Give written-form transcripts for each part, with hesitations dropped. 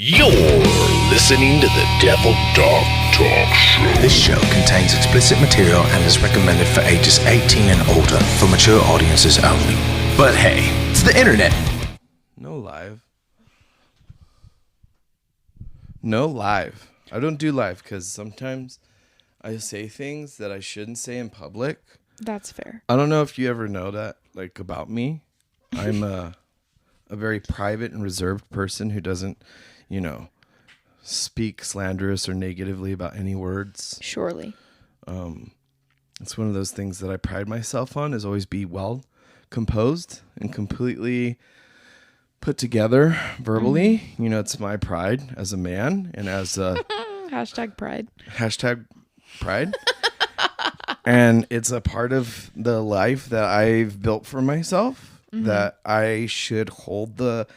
You're listening to the Devil Dog Talk Show. This show contains explicit material and is recommended for ages 18 and older for mature audiences only. But hey, it's the internet. No live. I don't do live because sometimes I say things that I shouldn't say in public. That's fair. I don't know if you ever know that, like, about me. I'm a very private and reserved person who doesn't, speak slanderous or negatively about any words. Surely. It's one of those things that I pride myself on, is always be well composed and completely put together verbally. Mm-hmm. It's my pride as a man and as a Hashtag pride. And it's a part of the life that I've built for myself, Mm-hmm. that I should hold the,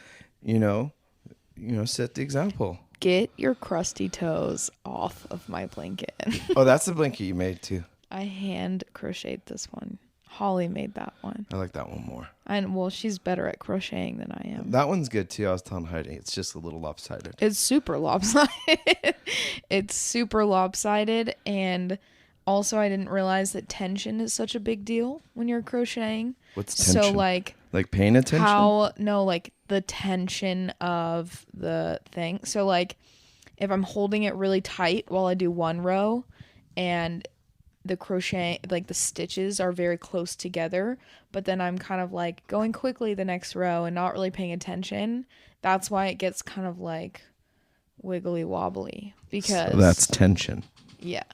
set the example. Get your crusty toes off of my blanket. Oh, that's the blanket you made too. I hand crocheted this one. Holly made that one. I like that one more. Well, she's better at crocheting than I am. That one's good too. I was telling Heidi, it's just a little lopsided. It's super lopsided. It's super lopsided. And also, I didn't realize that tension is such a big deal when you're crocheting. What's tension? So, like paying attention? The tension of the thing. So, like, if I'm holding it really tight while I do one row and the crochet, like the stitches are very close together, but then I'm kind of like going quickly the next row and not really paying attention, that's why it gets kind of like wiggly wobbly, because So that's tension. Yeah.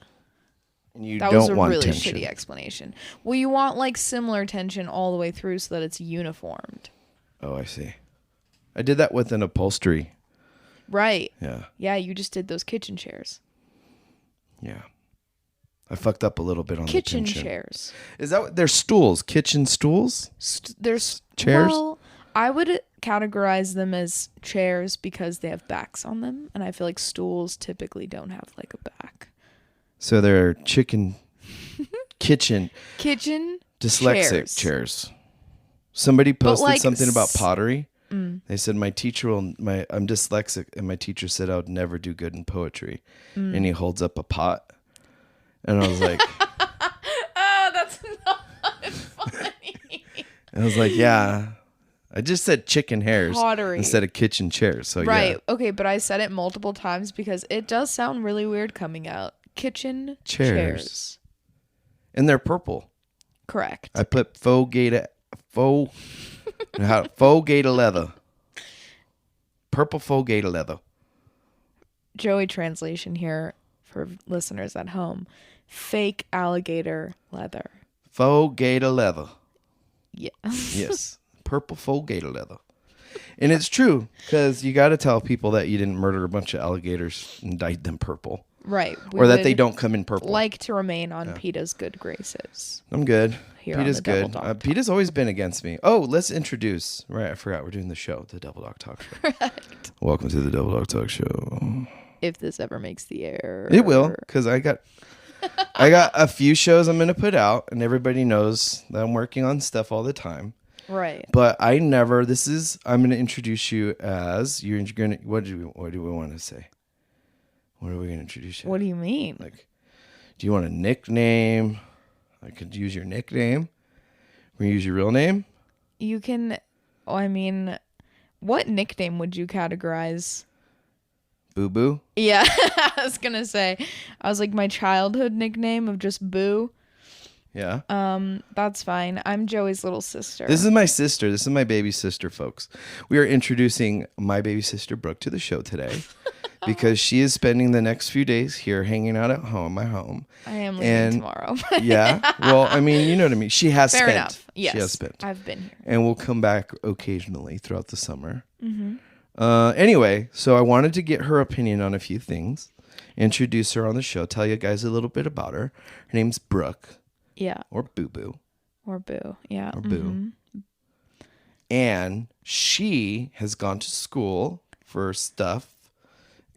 And you That don't was a want really tension. shitty explanation. Well, you want like similar tension all the way through so that it's uniformed. Oh, I see. I did that with an upholstery. Right. Yeah. Yeah, you just did those kitchen chairs. Yeah. I fucked up a little bit on Kitchen the tension. chairs. Is that what they're stools? Kitchen stools? There's Chairs? Well, I would categorize them as chairs because they have backs on them, and I feel like stools typically don't have like a back. So they're kitchen dyslexic chairs. chairs. Somebody posted like something about pottery. They said I'm dyslexic, and my teacher said I would never do good in poetry. And he holds up a pot, and I was like, Oh, that's not funny. I was like, yeah. I just said chicken hairs Pottery. instead of kitchen chairs. So Right. yeah. Okay, but I said it multiple times because it does sound really weird coming out. Kitchen Chairs. And they're purple. Correct. I put faux gator leather. Purple faux gator leather. Joey translation here for listeners at home. Fake alligator leather. Faux gator leather. Yeah. Yes. Purple faux gator leather. And it's true, because you got to tell people that you didn't murder a bunch of alligators and dyed them purple. Right. Or that they don't come in purple. Like to remain on PETA's good graces. I'm good. Here on PETA's the Devil good. Dog Talk. PETA's always been against me. Oh, let's introduce. Right, I forgot. We're doing the show, the Devil Dog Talk Show. Correct. Welcome to the Devil Dog Talk Show. If this ever makes the air. It will, because I got a few shows I'm going to put out, and everybody knows that I'm working on stuff all the time. Right. But I'm going to introduce you as, what do we want to say? What are we going to introduce you? What do you mean? Like, do you want a nickname? I could use your nickname. We use your real name? You can, what nickname would you categorize? Boo Boo? Yeah, I was going to say. I was like, my childhood nickname of just Boo. Yeah. That's fine. I'm Joey's little sister. This is my sister. This is my baby sister, folks. We are introducing my baby sister, Brooke, to the show today because she is spending the next few days here hanging out at home, my home. I am leaving tomorrow. Yeah. Well, you know what I mean. She has Fair spent. enough. Yes. She has spent. I've been here. And we'll come back occasionally throughout the summer. Mm-hmm. Anyway, so I wanted to get her opinion on a few things, introduce her on the show, tell you guys a little bit about her. Her name's Brooke. Yeah. Or Boo Boo. Or Boo. Yeah. Or Boo. And she has gone to school for stuff,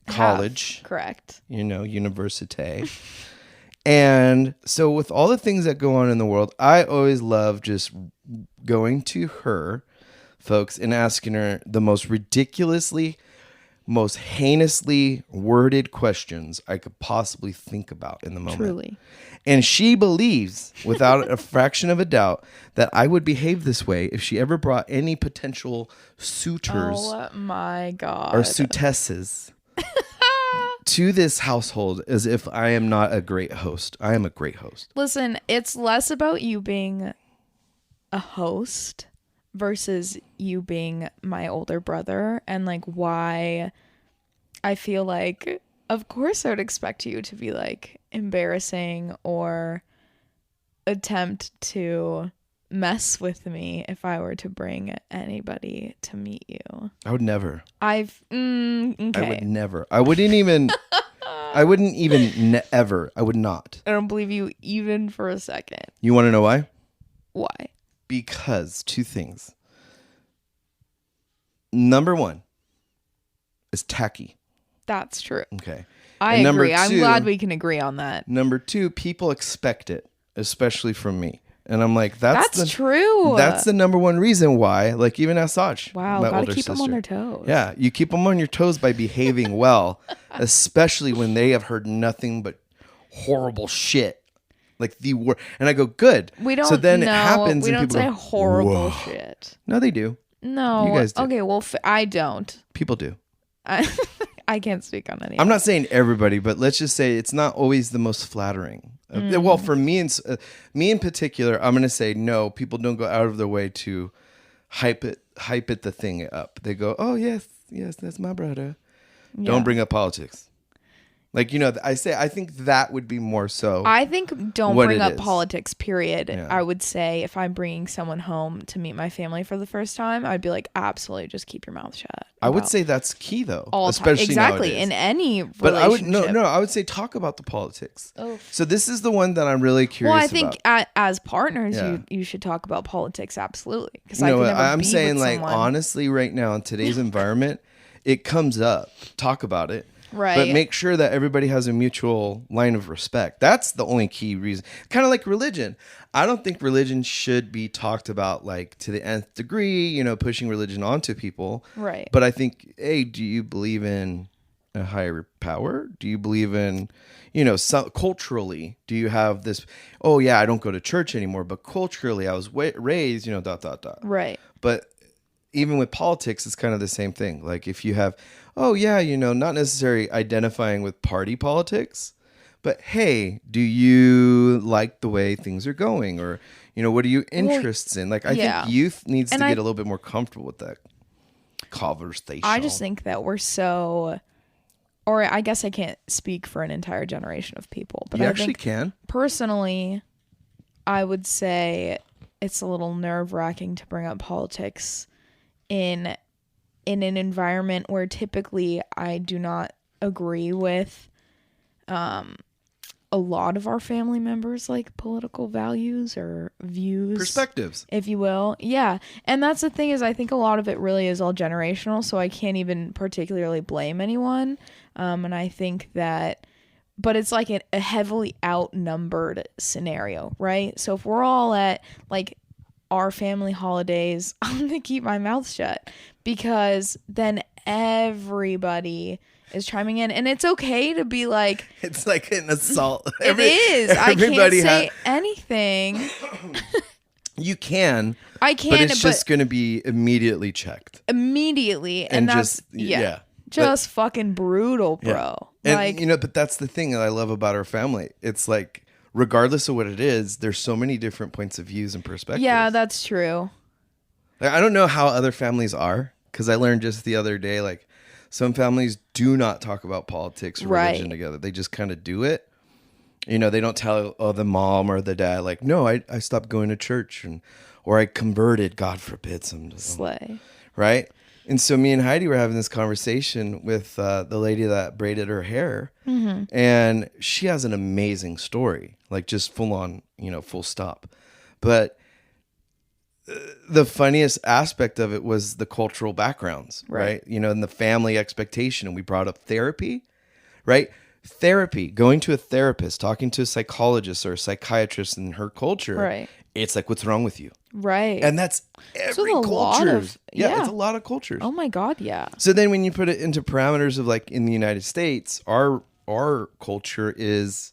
college. Correct. University. And so with all the things that go on in the world, I always love just going to her, folks, and asking her the most ridiculously most heinously worded questions I could possibly think about in the moment. Truly. And she believes, without a fraction of a doubt, that I would behave this way if she ever brought any potential suitors Oh my God. or suitesses to this household as if I am not a great host. I am a great host. Listen, it's less about you being a host versus you being my older brother, and like why I feel like, of course I would expect you to be like embarrassing or attempt to mess with me if I were to bring anybody to meet you. I would never. Okay. I would never. I wouldn't even ever. I would not. I don't believe you even for a second. You want to know why? Why? Because two things. Number one is tacky. That's true. Okay. I And number agree. I'm two- glad we can agree on that. Number two, people expect it, especially from me. And I'm like, that's true. That's the number one reason why. Like even Asaj, Wow, my gotta older keep them sister. on their toes. Yeah, you keep them on your toes by behaving well, especially when they have heard nothing but horrible shit. Like the word, and I go, good. We don't. So then no, it happens, we and don't people say go, horrible "Whoa." shit. No, they do. No, You guys do. Okay, well, I don't. People do. I can't speak on any. I'm not saying everybody, but let's just say it's not always the most flattering. Well, for me and me in particular, I'm gonna say no. People don't go out of their way to hype the thing up. They go, oh yes, that's my brother. Yeah. Don't bring up politics. Like, I think that would be more so. I think don't what bring it up is. politics, period. Yeah. I would say if I'm bringing someone home to meet my family for the first time, I'd be like, absolutely, just keep your mouth shut. I would about say that's key though, all especially exactly nowadays. in any relationship. But I would no. I would say talk about the politics. Oh. So this is the one that I'm really curious. Well, I think about. as partners, Yeah. you should talk about politics, absolutely. Because You know I what? can never I'm be saying, with like, someone. honestly, right now in today's environment, it comes up. Talk about it. Right. But make sure that everybody has a mutual line of respect. That's the only key reason. Kind of like religion. I don't think religion should be talked about like to the nth degree, pushing religion onto people. Right. But I think, hey, do you believe in a higher power? Do you believe in, culturally, do you have this, oh yeah, I don't go to church anymore, but culturally I was raised, ... Right. But even with politics, it's kind of the same thing. Like if you have, oh yeah, not necessarily identifying with party politics, but hey, do you like the way things are going? Or, what are your interests in? Like, I think youth needs to get a little bit more comfortable with that conversation. I just think that we're so, or I guess I can't speak for an entire generation of people, but you I actually think can. personally, I would say it's a little nerve-wracking to bring up politics in an environment where typically I do not agree with a lot of our family members, like political values or views, Perspectives. if you will. Yeah. And that's the thing, is I think a lot of it really is all generational, so I can't even particularly blame anyone. And I think that, but it's like a heavily outnumbered scenario, right? So if we're all at like our family holidays, I'm gonna keep my mouth shut, because then everybody is chiming in, and it's okay to be like, It's like an assault. it is. I can't everybody say anything. You can. I can, But it's just going to be immediately checked. immediately, and that's just, yeah. just fucking brutal, bro. And, Like, but that's the thing that I love about our family. It's like, regardless of what it is, there's so many different points of views and perspectives. yeah, that's true. Like, I don't know how other families are, because I learned just the other day, like, some families do not talk about politics or religion Right. together. They just kind of do it. They don't tell the mom or the dad, like, no, I stopped going to church, or I converted, God forbid, Slay. right? And so me and Heidi were having this conversation with the lady that braided her hair, and she has an amazing story, like just full on, full stop. But the funniest aspect of it was the cultural backgrounds, right? And the family expectation. And we brought up therapy, right? Therapy, going to a therapist, talking to a psychologist or a psychiatrist in her culture Right. it's like, what's wrong with you? Right. And that's every culture. Yeah, it's a lot of cultures. Oh my God, yeah. So then when you put it into parameters of like in the United States, our culture is,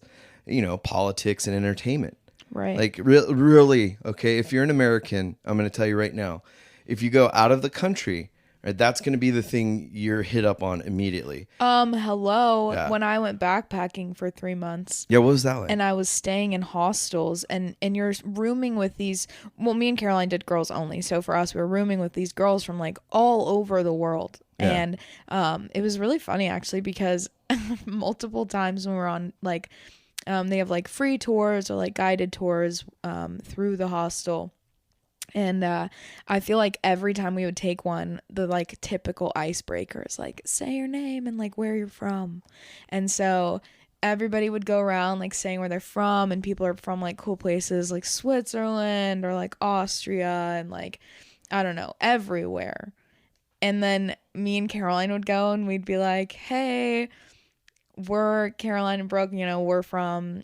politics and entertainment. Right. Like really, okay, if you're an American, I'm going to tell you right now, if you go out of the country, right, that's going to be the thing you're hit up on immediately. Hello. Yeah. When I went backpacking for 3 months. Yeah, what was that like? And I was staying in hostels and you're rooming with these, well, me and Caroline did girls only. So for us, we were rooming with these girls from like all over the world. Yeah. And it was really funny actually because multiple times when we're on like, they have like free tours or like guided tours through the hostel. And I feel like every time we would take one, the like typical icebreaker is like, say your name and like where you're from. And so everybody would go around like saying where they're from, and people are from like cool places like Switzerland or like Austria and like, I don't know, everywhere. And then me and Caroline would go and we'd be like, hey, we're Caroline and Brooke, we're from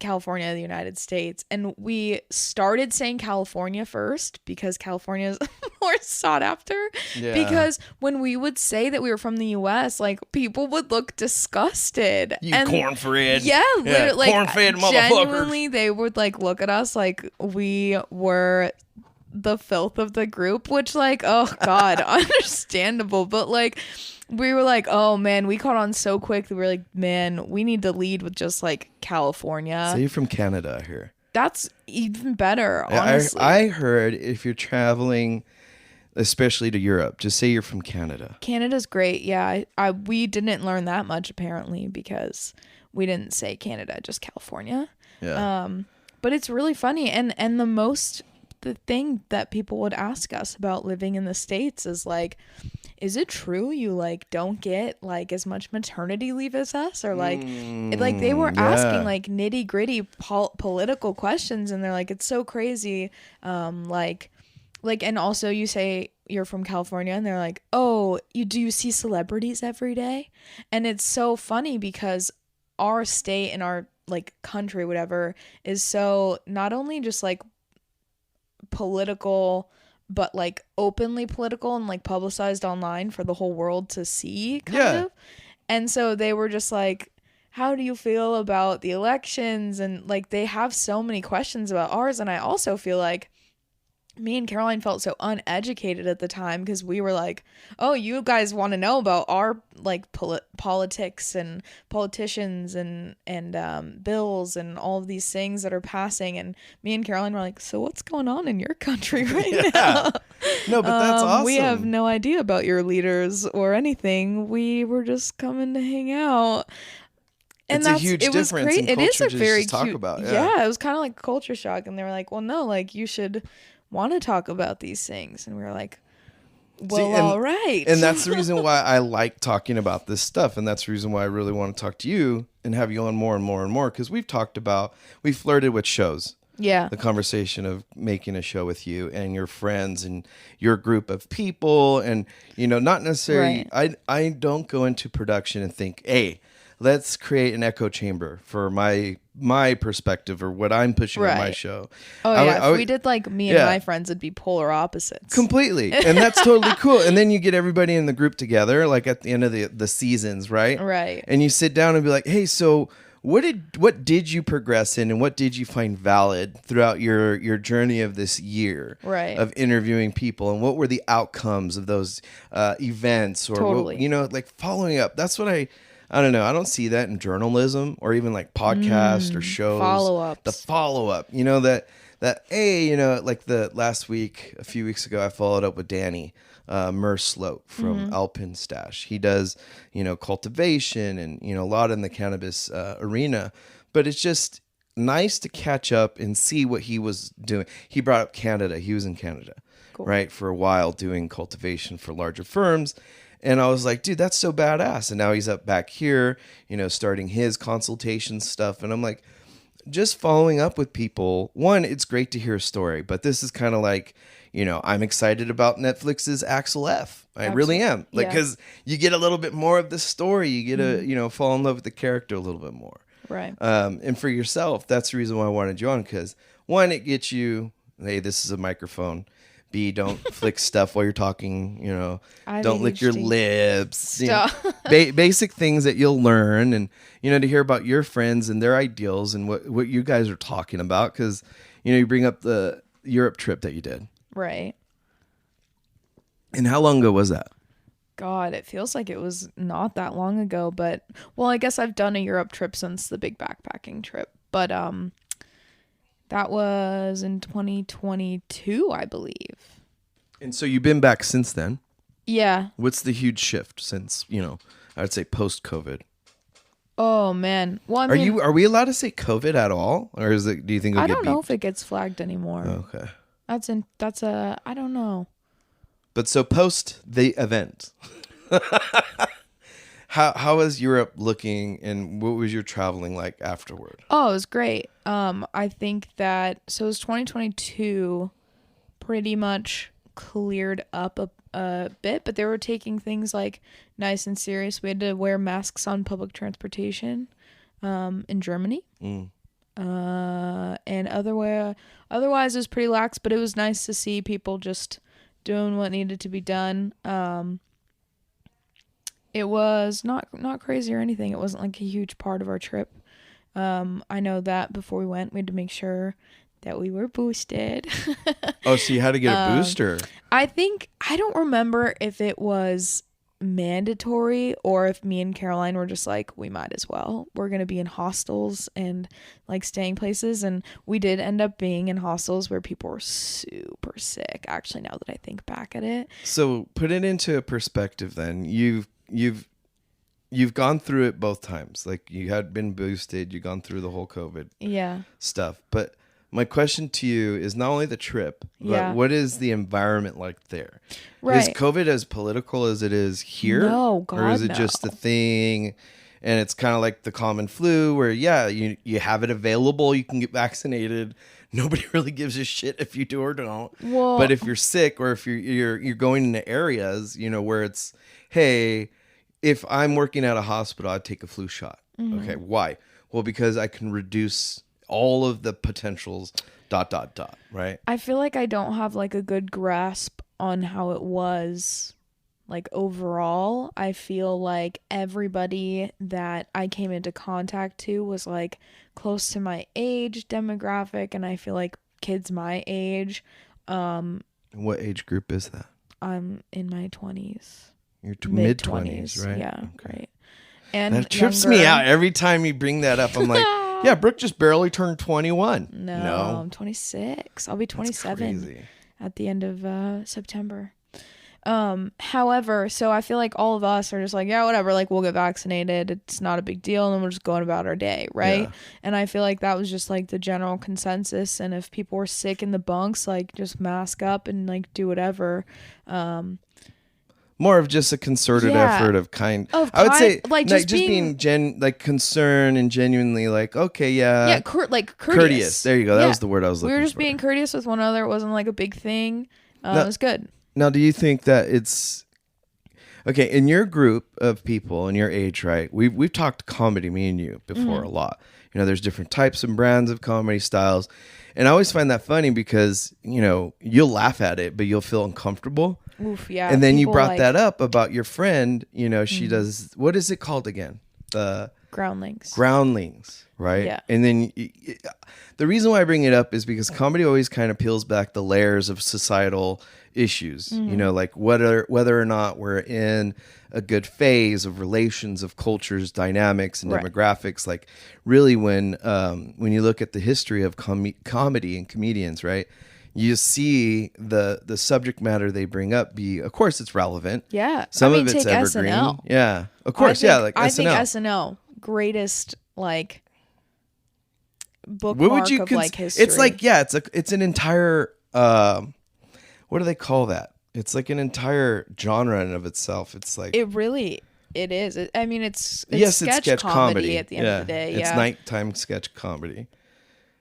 California, the United States. And we started saying California first because California is more sought after. Yeah. Because when we would say that we were from the US, like people would look disgusted. You corn-fed. Yeah, literally. Like, corn-fed motherfuckers. Genuinely, they would like look at us like we were the filth of the group, which like, oh God, understandable. But like, we were like, oh man, we caught on so quick that we were like, man, we need to lead with just like California. So you're from Canada here. That's even better, honestly. I heard if you're traveling, especially to Europe, just say you're from Canada. Canada's great. Yeah, we didn't learn that much apparently because we didn't say Canada, just California. Yeah. But it's really funny, and the thing that people would ask us about living in the States is like, is it true you like don't get like as much maternity leave as us, or like they were asking like nitty gritty political questions, and they're like, it's so crazy, like and also you say you're from California and they're like, oh, you see celebrities every day? And it's so funny because our state and our like country, whatever, is so not only just like political but like openly political and like publicized online for the whole world to see kind of. And so they were just like, how do you feel about the elections? And like they have so many questions about ours. And I also feel like me and Caroline felt so uneducated at the time because we were like, oh, you guys want to know about our like politics and politicians and bills and all of these things that are passing. And me and Caroline were like, so what's going on in your country right now? No, but that's awesome. We have no idea about your leaders or anything. We were just coming to hang out. And it's a huge difference in culture. It is a very talk about. Yeah, it was kind of like culture shock. And they were like, well, no, like you should want to talk about these things. And we were like, well, all right. And that's the reason why I like talking about this stuff. And that's the reason why I really want to talk to you and have you on more and more and more. Because we flirted with shows. Yeah. The conversation of making a show with you and your friends and your group of people. And, not necessarily, right. I don't go into production and think, hey, let's create an echo chamber for my perspective or what I'm pushing on my show. Oh yeah, if we did like me and my friends, it'd be polar opposites. Completely. And that's totally cool. And then you get everybody in the group together, like at the end of the seasons, right? Right. And you sit down and be like, hey, so what did you progress in and what did you find valid throughout your journey of this year of interviewing people, and what were the outcomes of those events, or totally. like following up. That's what I don't know. I don't see that in journalism or even like podcasts or shows. Follow-ups. The follow-up. Like the last week, a few weeks ago, I followed up with Danny Merslow from Alpenstash. He does, cultivation and, a lot in the cannabis arena. But it's just nice to catch up and see what he was doing. He brought up Canada. He was in Canada, right, for a while doing cultivation for larger firms. And I was like, dude, that's so badass. And now he's up back here, starting his consultation stuff. And I'm like, just following up with people. One, it's great to hear a story, but this is kind of like, I'm excited about Netflix's Axel F. I really am. Like, because you get a little bit more of the story. You get to, fall in love with the character a little bit more. Right. And for yourself, that's the reason why I wanted you on, because one, it gets you hey, this is a microphone. B, don't flick stuff while you're talking, I have don't lick your ADHD. lips. Stop. Basic things that you'll learn, and, to hear about your friends and their ideals and what you guys are talking about. Because, you bring up the Europe trip that you did. Right. And how long ago was that? God, it feels like it was not that long ago, but well, I guess I've done a Europe trip since the big backpacking trip, but that was in 2022, I believe. And so you've been back since then. Yeah. What's the huge shift since, I would say post-COVID? Oh man. Well, I mean, Are we allowed to say COVID at all, or do you think it'll I get don't know beeped? if it gets flagged anymore. Okay. I don't know. But so post the event, how is Europe looking, and what was your traveling like afterward? Oh, it was great. I think that so it was 2022 pretty much cleared up a bit, but they were taking things like nice and serious. We had to wear masks on public transportation in Germany. And otherwise it was pretty lax, but it was nice to see people just doing what needed to be done. It was not crazy or anything. It wasn't like a huge part of our trip. I know that before we went, we had to make sure that we were boosted. Oh, so you had to get a booster. I don't remember if it was mandatory or if me and Caroline were just like, we might as well. We're going to be in hostels and like staying places. And we did end up being in hostels where people were super sick, actually, now that I think back at it. So put it into a perspective then. You've gone through it both times. Like you had been boosted, you've gone through the whole COVID stuff. But my question to you is not only the trip, but what is the environment like there? Right. Is COVID as political as it is here? No, God, or is it no. just a thing? And it's kind of like the common flu where, you have it available. You can get vaccinated. Nobody really gives a shit if you do or don't. Well, but if you're sick or if you're going into areas, where it's, hey, if I'm working at a hospital, I'd take a flu shot. Mm-hmm. Okay. Why? Well, because I can reduce all of the potentials, ... Right? I feel like I don't have like a good grasp on how it was like overall. I feel like everybody that I came into contact to was like close to my age demographic, and I feel like kids my age. What age group is that? I'm in my 20s. You're Mid mid-20s, right? Yeah, right. And That trips me younger. out every time you bring that up. I'm like, yeah, Brooke just barely turned 21. No, I'm 26. I'll be 27 crazy. at the end of September. However, so I feel like all of us are just like, yeah, whatever, like we'll get vaccinated. It's not a big deal. And then we're just going about our day. Right. Yeah. And I feel like that was just like the general consensus. And if people were sick in the bunks, like just mask up and like do whatever. More of just a concerted effort of kind. I would say like just being concerned and genuinely like, okay, yeah, courteous. There you go. That was the word I was looking for. We were just being courteous with one another. It wasn't like a big thing. It was good. Now, do you think that it's okay in your group of people in your age, right? We've talked comedy, me and you, before a lot. There's different types and brands of comedy styles, and I always find that funny because you'll laugh at it, but you'll feel uncomfortable. Oof, yeah. And then you people brought like that up about your friend. She does, what is it called again? The groundlings, right? Yeah. And then the reason why I bring it up is because comedy always kind of peels back the layers of societal issues, like whether or not we're in a good phase of relations, of cultures, dynamics, and demographics. Like really when you look at the history of comedy and comedians, right? You see the subject matter they bring up of course, it's relevant. Yeah. Some of it's take evergreen. SNL. Yeah. Of course. Like I SNL. think SNL, greatest like bookmark What would you of like history. It's like, it's an entire, what do they call that? It's like an entire genre in of itself. It's like it is. It's yes, sketch it's sketch comedy at the end of the day. It's Yeah. nighttime sketch comedy.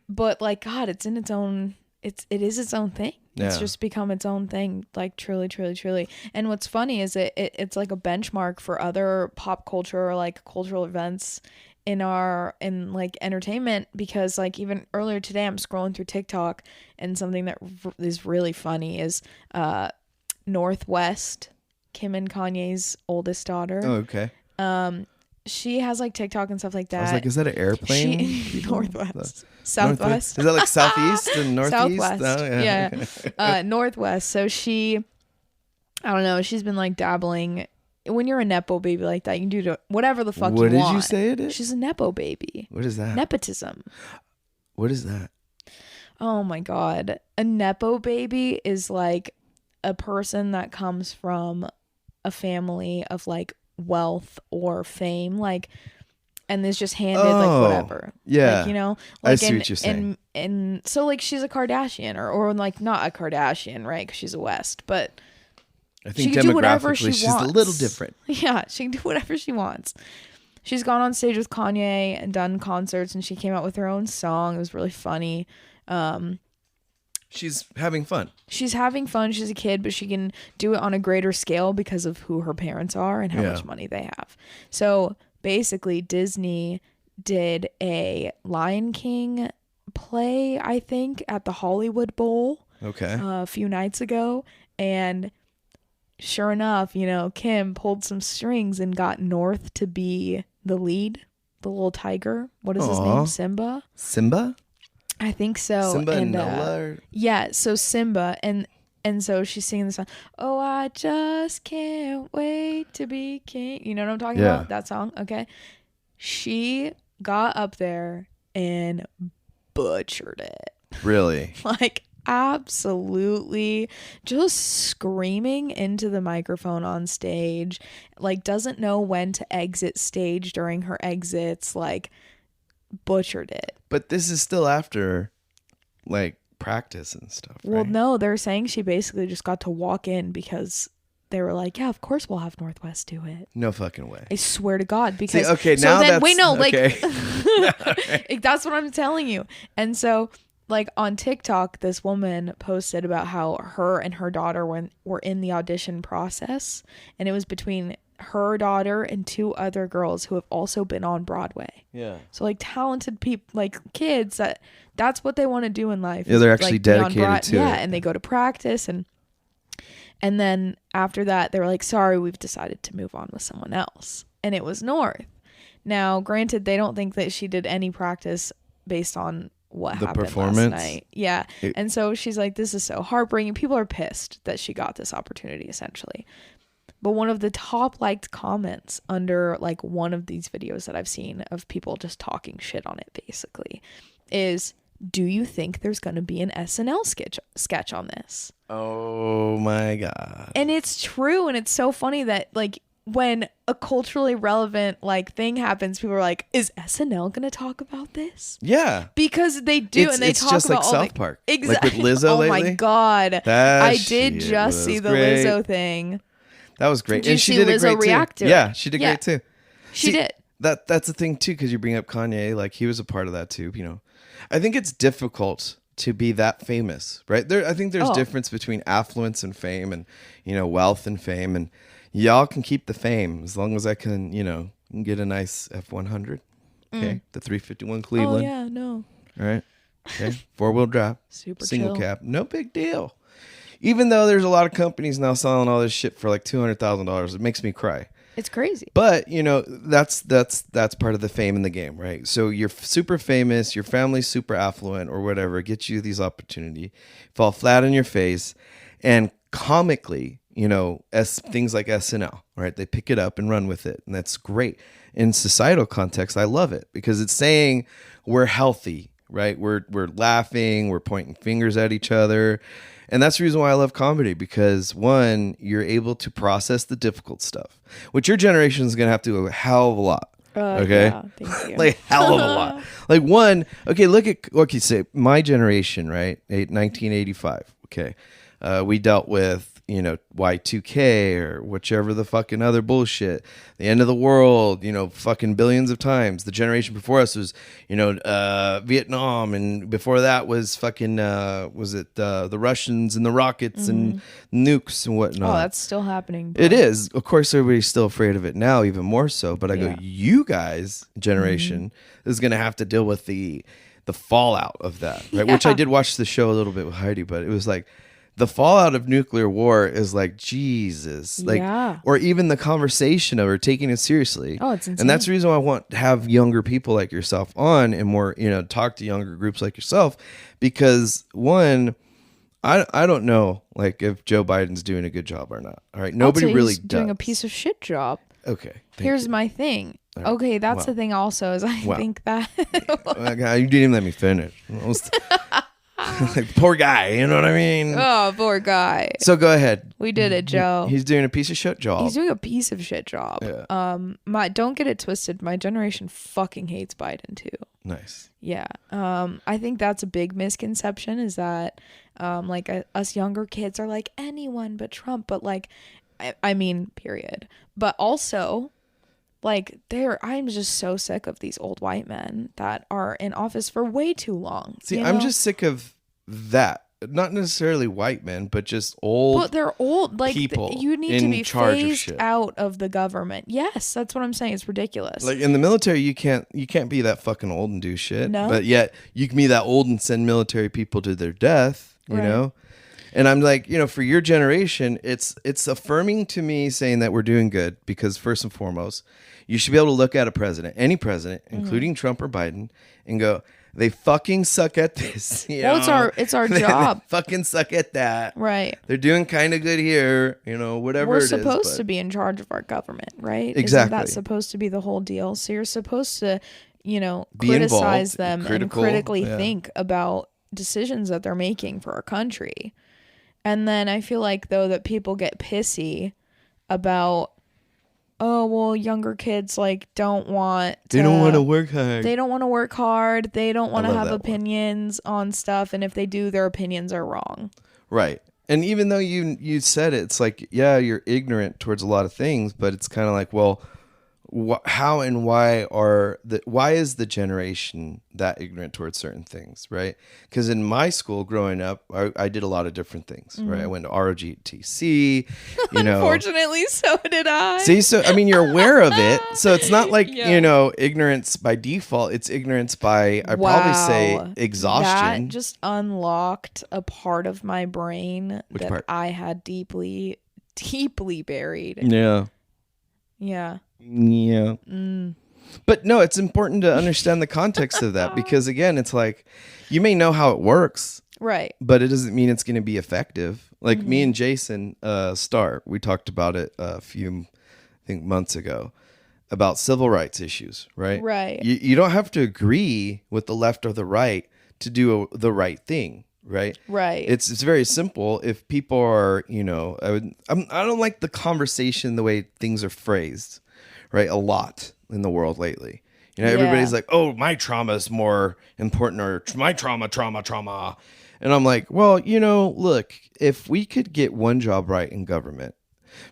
But like God, it's in its own it is its own thing. It's Yeah. just become its own thing, like truly, truly, truly. And what's funny is it's like a benchmark for other pop culture or like cultural events in like entertainment, because like even earlier today I'm scrolling through TikTok and something that is really funny is Northwest, Kim and Kanye's oldest daughter. Oh, okay. She has like TikTok and stuff like that. I was like, is that an airplane? Northwest. Southwest. Is that like southeast and northeast? Southwest. Oh, yeah. Northwest. So I don't know. She's been like dabbling. When you're a Nepo baby like that, you can do whatever the fuck you want. What did you say it is? She's a Nepo baby. What is that? Nepotism. What is that? Oh my God. A Nepo baby is like a person that comes from a family of like wealth or fame, like, and is just handed like whatever. Yeah. Like, you know, I like see what you're saying. And so like she's a Kardashian or like not a Kardashian, right? Because she's a West, but I think she can do whatever demographically she she's wants. a little different. Yeah, she can do whatever she wants. She's gone on stage with Kanye and done concerts, and she came out with her own song. It was really funny. She's having fun. She's having fun. She's a kid, but she can do it on a greater scale because of who her parents are and how much money they have. So basically, Disney did a Lion King play, I think, at the Hollywood Bowl a few nights ago. And sure enough, you know, Kim pulled some strings and got North to be the lead, the little tiger. What is his name? Simba? Simba? I think so. Simba and Nala? Yeah, so Simba and so she's singing the song, "Oh, I just can't wait to be king." You know what I'm talking about? That song? Okay. She got up there and butchered it. Really? Like absolutely just screaming into the microphone on stage, like doesn't know when to exit stage during her exits, like butchered it. But this is still after like practice and stuff, Well, right? no, they're saying she basically just got to walk in because they were like, yeah, of course we'll have Northwest do it. No fucking way. I swear to God. Because See, okay, so now then that's, wait, no, like, okay. like that's what I'm telling you. And so like on TikTok, this woman posted about how her and her daughter were in the audition process, and it was between her daughter and two other girls who have also been on Broadway. Yeah. So like talented people, like kids that's what they want to do in life. Yeah, they're is, actually like, be on dedicated to it. Yeah, and they go to practice and then after that they were like, sorry, we've decided to move on with someone else. And it was North. Now, granted, they don't think that she did any practice based on what The happened performance? last night. Yeah. And so she's like, this is so heartbreaking. People are pissed that she got this opportunity, essentially. But one of the top liked comments under like one of these videos that I've seen of people just talking shit on it basically is, do you think there's going to be an SNL sketch on this? Oh my God. And it's true. And it's so funny that like when a culturally relevant like thing happens, people are like, is SNL going to talk about this? Yeah. Because they do. And they it's talk just about like all South the, Park. Exactly. Like with Lizzo oh lately. my God. That I did shit just was see the great. Lizzo thing. That was great. Did you and she see did Lizzo it great react too. to it? Yeah, she did Yeah. great too. She did. That's the thing too, because you bring up Kanye, like he was a part of that too. You know, I think it's difficult to be that famous, right? I think there's difference between affluence and fame, and you know, wealth and fame, and y'all can keep the fame as long as I can, you know, get a nice F100, okay, the 351 Cleveland. Oh yeah, no. All right, okay, 4-wheel drive, Super single chill. cab, no big deal. Even though there's a lot of companies now selling all this shit for like $200,000, it makes me cry. It's crazy. But you know, that's part of the fame in the game, right? So you're super famous, your family's super affluent or whatever, gets you these opportunity, fall flat on your face, and comically, you know, things like SNL, right? They pick it up and run with it, and that's great. In societal context, I love it because it's saying we're healthy, right? We're laughing, we're pointing fingers at each other. And that's the reason why I love comedy, because one, you're able to process the difficult stuff, which your generation is going to have to do a hell of a lot. Okay. Yeah, thank you. Like hell of a lot. Like one, okay, look at, say my generation, right? 1985. Okay. We dealt with Y2K or whichever the fucking other bullshit, the end of the world, fucking billions of times. The generation before us was, Vietnam, and before that was fucking, was it the Russians and the rockets and nukes and whatnot. Oh, that's still happening. Bro. It is. Of course, everybody's still afraid of it now, even more so. But I go, you guys, generation, is going to have to deal with the fallout of that, right? Which I did watch the show a little bit with Heidi, but it was like the fallout of nuclear war is like Jesus, like, or even the conversation of her taking it seriously. Oh, it's insane. And that's the reason why I want to have younger people like yourself on and more, talk to younger groups like yourself, because one, I don't know, like, if Joe Biden's doing a good job or not. All right, nobody really he's doing a piece of shit job. Okay, here's my thing. Right. Okay, that's the thing also is I think that you didn't even let me finish. Like, poor guy, you know what I mean? Oh, poor guy. So go ahead. We did it, Joe. He's doing a piece of shit job. He's doing a piece of shit job. Yeah. Don't get it twisted. My generation fucking hates Biden too. Nice. Yeah. I think that's a big misconception is that like us younger kids are like anyone but Trump, but like I mean, period. But also, like, I'm just so sick of these old white men that are in office for way too long. See, I'm just sick of that. Not necessarily white men, but just old. But they're old. Like, people you need to be phased phased out of the government. Yes, that's what I'm saying. It's ridiculous. Like, in the military, you can't be that fucking old and do shit. No. But yet you can be that old and send military people to their death. You know. And I'm like, for your generation, it's affirming to me saying that we're doing good, because first and foremost, you should be able to look at a president, any president, including Trump or Biden, and go, they fucking suck at this. Well, it's our job. They fucking suck at that. Right. They're doing kind of good here, whatever We're it is. We're supposed to be in charge of our government, right? Exactly. Isn't that supposed to be the whole deal? So you're supposed to, Be criticize involved, them critical, and critically think about decisions that they're making for our country. And then I feel like, though, that people get pissy about, oh, well, younger kids, like, don't want to... They don't want to work hard. They don't want to work hard. They don't want to have opinions on stuff. And if they do, their opinions are wrong. Right. And even though you said it, it's like, yeah, you're ignorant towards a lot of things, but it's kind of like, well, how and why is the generation that ignorant towards certain things, right? Because in my school growing up, I did a lot of different things, right? I went to ROGTC, Unfortunately, so did I. See, so I mean, you're aware of it, so it's not like ignorance by default. It's ignorance by probably say exhaustion. That just unlocked a part of my brain Which that part? I had deeply, deeply buried. Yeah. Yeah. Yeah. But no, it's important to understand the context of that, because again, it's like you may know how it works, right? But it doesn't mean it's going to be effective. Like me and Jason Starr, we talked about it a few, I think, months ago about civil rights issues, right? Right. You don't have to agree with the left or the right to do the right thing. Right. Right. It's very simple. If people are, I don't like the conversation, the way things are phrased, right? A lot in the world lately. Everybody's like, oh, my trauma is more important, or my trauma. And I'm like, well, look, if we could get one job right in government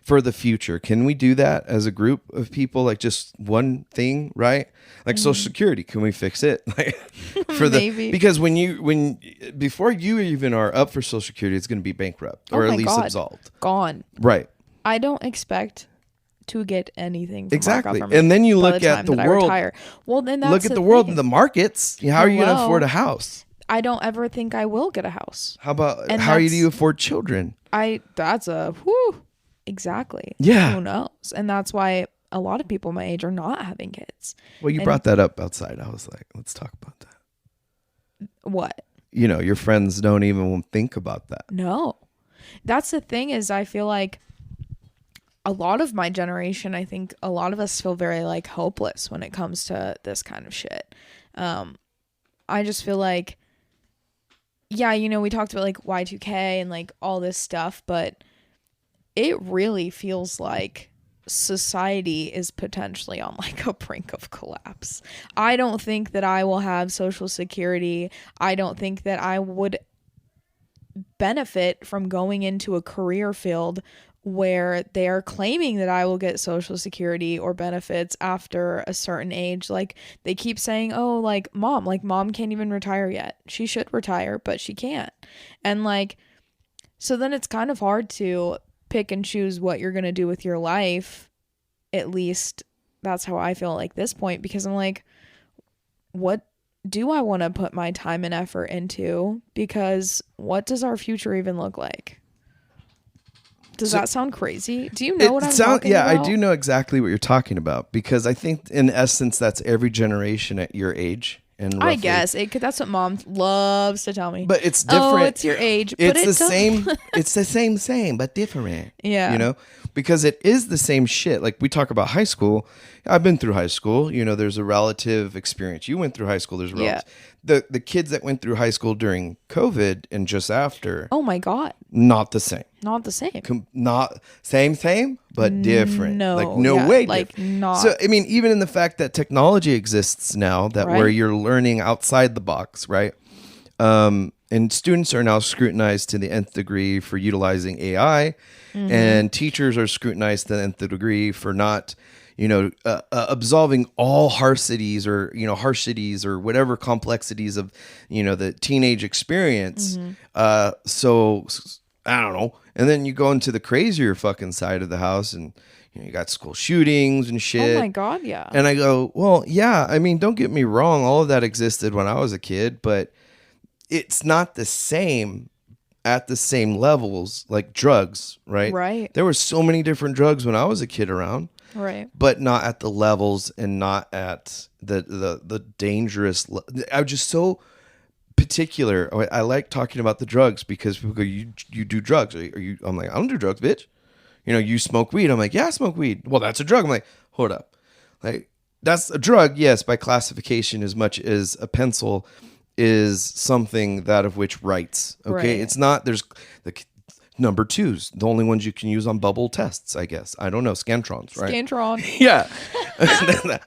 for the future, can we do that as a group of people? Like just one thing, right? Like Social Security, can we fix it? Like Maybe. Because before you even are up for Social Security, it's going to be bankrupt or at least absolved. Gone. Right. I don't expect to get anything from our government. And then you by look the at time the that world. I retire. Well, then that's look at the the world thing. and the markets. How are you going to afford a house? I don't ever think I will get a house. How about how do you afford children? Exactly. Yeah. Who knows? And that's why a lot of people my age are not having kids. Well, you brought that up outside. I was like, let's talk about that. What? Your friends don't even think about that. No. That's the thing is I feel like a lot of my generation, I think a lot of us feel very like hopeless when it comes to this kind of shit. I just feel like, we talked about like Y2K and like all this stuff, but it really feels like society is potentially on like a brink of collapse. I don't think that I will have Social Security. I don't think that I would benefit from going into a career field where they are claiming that I will get Social Security or benefits after a certain age. Like, they keep saying, oh, like mom can't even retire yet. She should retire, but she can't. And like, so then it's kind of hard to pick and choose what you're going to do with your life. At least that's how I feel like this point, because I'm like, what do I want to put my time and effort into? Because what does our future even look like? Does that sound crazy? Do you know what I'm talking about? Yeah, I do know exactly what you're talking about, because I think in essence that's every generation at your age. And roughly, I guess that's what mom loves to tell me. But it's different. Oh, it's your age. It's the same. It's the same, but different. Yeah. You know, because it is the same shit. Like, we talk about high school. I've been through high school. You know, there's a relative experience. You went through high school. There's a relative. The kids that went through high school during COVID and just after. Oh my God. Not the same. Not the same. Not same, but different. No. Like, no way like different. not. So, I mean, even in the fact that technology exists now, that where you're learning outside the box, right? And students are now scrutinized to the nth degree for utilizing AI, and teachers are scrutinized to the nth degree for not, absolving all harshities or whatever complexities of, the teenage experience. So I don't know. And then you go into the crazier fucking side of the house, and you got school shootings and shit. Oh my God, yeah. And I go, well, yeah, I mean, don't get me wrong. All of that existed when I was a kid, but it's not the same at the same levels like drugs, right? Right. There were so many different drugs when I was a kid around. Right. But not at the levels and not at the dangerous. I was just so particular. I like talking about the drugs because people go, you do drugs. Are you? I'm like, I don't do drugs, bitch. You smoke weed. I'm like, yeah, I smoke weed. Well, that's a drug. I'm like, hold up. Like, that's a drug, yes, by classification, as much as a pencil is something that of which writes. Okay. Right. It's not, there's the number twos, the only ones you can use on bubble tests, I guess. I don't know. Scantrons, right? Scantron. Yeah.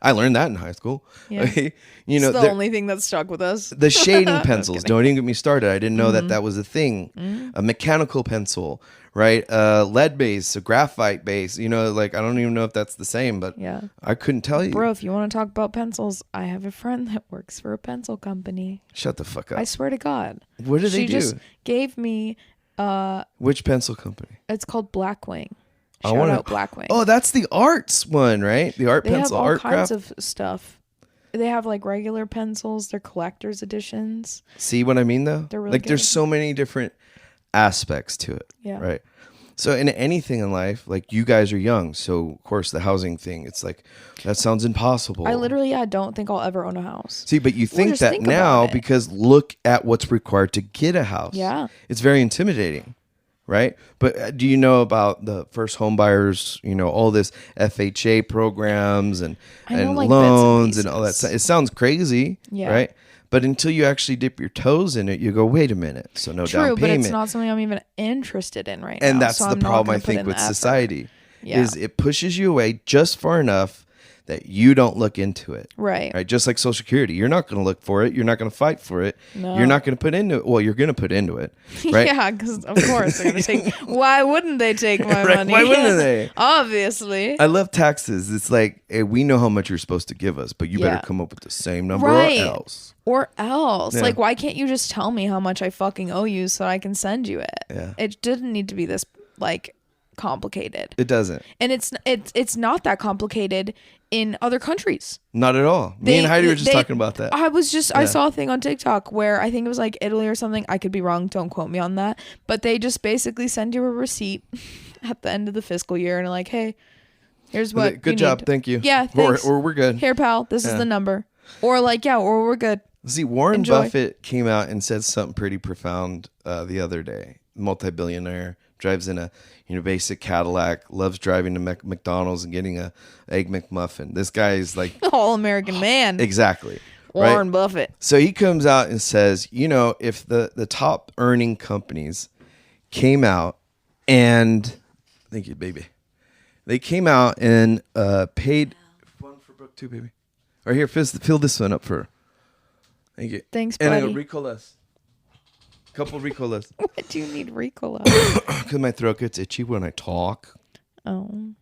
I learned that in high school. Yeah. Okay? It's the only thing that stuck with us. The shading pencils. Don't even get me started. I didn't know that was a thing. A mechanical pencil, right? Lead base, a graphite base. I don't even know if that's the same, but yeah, I couldn't tell you. Bro, if you want to talk about pencils, I have a friend that works for a pencil company. Shut the fuck up. I swear to God. What do they do? She just gave me... Which pencil company? It's called Blackwing. Shout out Blackwing. Oh, that's the arts one, right? The art pencil, have all art kinds craft. of stuff. They have like regular pencils. They're collector's editions. See what I mean, though? They're really like, good. there's so many different aspects to it. Yeah. Right. So in anything in life, like, you guys are young, so of course the housing thing, it's like, that sounds impossible. I literally, don't think I'll ever own a house. See, but you think just that think now about it. because look at what's required to get a house. Yeah. It's very intimidating, right? But do you know about the first home buyers, all this FHA programs and like loans bits and and all that pieces. stuff? It sounds crazy, Yeah. right? But until you actually dip your toes in it, you go, wait a minute. So no down True, payment. but it's not something I'm even interested in right now. And that's so the I'm not problem, gonna I put think, in with the effort. society Yeah. is it pushes you away just far enough that you don't look into it. Right. Right. Just like Social Security. You're not going to look for it. You're not going to fight for it. No. You're not going to put into it. Well, you're going to put into it. Right. Yeah, because of course they're going to take... Why wouldn't they take my Right, money? why wouldn't they? Obviously. I love taxes. It's like, hey, we know how much you're supposed to give us, but you better Yeah. come up with the same number Right. or else. Or else. Yeah. Like, why can't you just tell me how much I fucking owe you so I can send you it? Yeah. It didn't need to be this, like, complicated. It doesn't. And it's not that complicated in other countries. Not at all. Me and Heidi were just talking about that. I saw a thing on TikTok where I think it was like Italy or something. I could be wrong. Don't quote me on that. But they just basically send you a receipt at the end of the fiscal year and are like, hey, here's what Good you job. need. Thank you. Yeah, thanks. Or we're good. Here, pal, this is the number. Or like, yeah, or we're good. See, Warren Enjoy. Buffett came out and said something pretty profound the other day. Multi-billionaire, drives in a basic Cadillac, loves driving to McDonald's and getting a Egg McMuffin. This guy is like All-American man. exactly Warren right? Buffett. So he comes out and says, if the top earning companies came out and thank you, baby. They came out and paid one for Brooke too, baby. Or here, fill this one up for her. Thank you. Thanks, and I buddy. go, Rico less. Couple Ricolas. Why do you need Ricola? Because my throat gets itchy when I talk. Oh.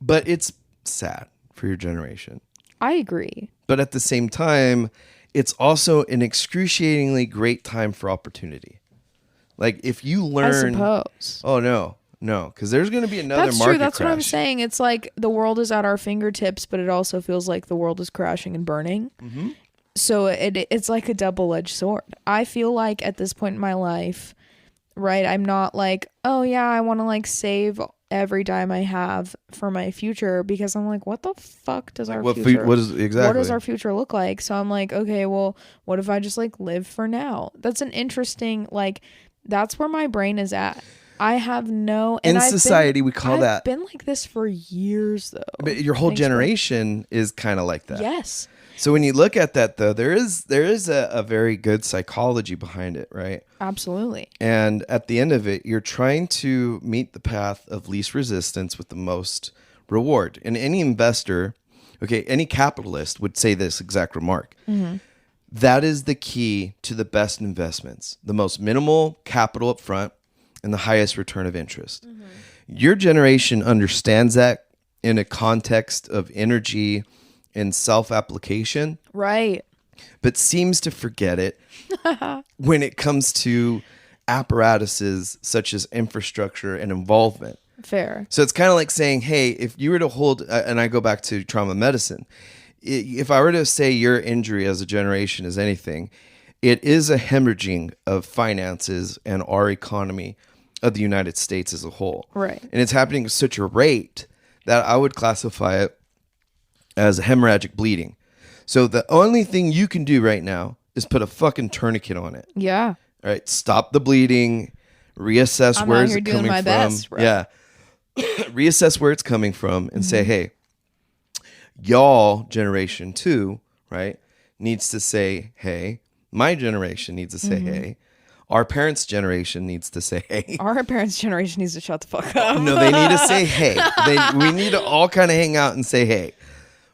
But it's sad for your generation. I agree. But at the same time, it's also an excruciatingly great time for opportunity. Like if you learn, I suppose. Oh no, because there's going to be another That's market true. That's crash. what I'm saying. It's like the world is at our fingertips, but it also feels like the world is crashing and burning. Mm-hmm. So it's like a double-edged sword. I feel like at this point in my life, right, I'm not like, oh yeah, I want to like save every dime I have for my future, because I'm like, what the fuck does our future? What does our future look like? So I'm like, okay, well, what if I just like live for now? That's an interesting, like, that's where my brain is at. I have no... In society, we call that... I've been like this for years, though. But your whole generation is kind of like that. Yes. So when you look at that, though, there is a very good psychology behind it, right? Absolutely. And at the end of it, you're trying to meet the path of least resistance with the most reward. And any investor, any capitalist would say this exact remark. Mm-hmm. That is the key to the best investments. The most minimal capital up front and the highest return of interest. Mm-hmm. Your generation understands that in a context of energy and self-application. Right. But seems to forget it when it comes to apparatuses such as infrastructure and involvement. Fair. So it's kind of like saying, hey, if you were to hold, and I go back to trauma medicine, if I were to say your injury as a generation is anything, it is a hemorrhaging of finances and our economy of the United States as a whole. Right. And it's happening at such a rate that I would classify it as hemorrhagic bleeding. So the only thing you can do right now is put a fucking tourniquet on it. Yeah. All right. Stop the bleeding. Reassess where is it coming from. Best, yeah. Reassess where it's coming from and say, hey, y'all generation 2, right, needs to say, hey. My generation needs to say, hey. Our parents' generation needs to say, hey. Our parents' generation needs to shut the fuck up. No, they need to say, hey. We need to all kind of hang out and say, hey.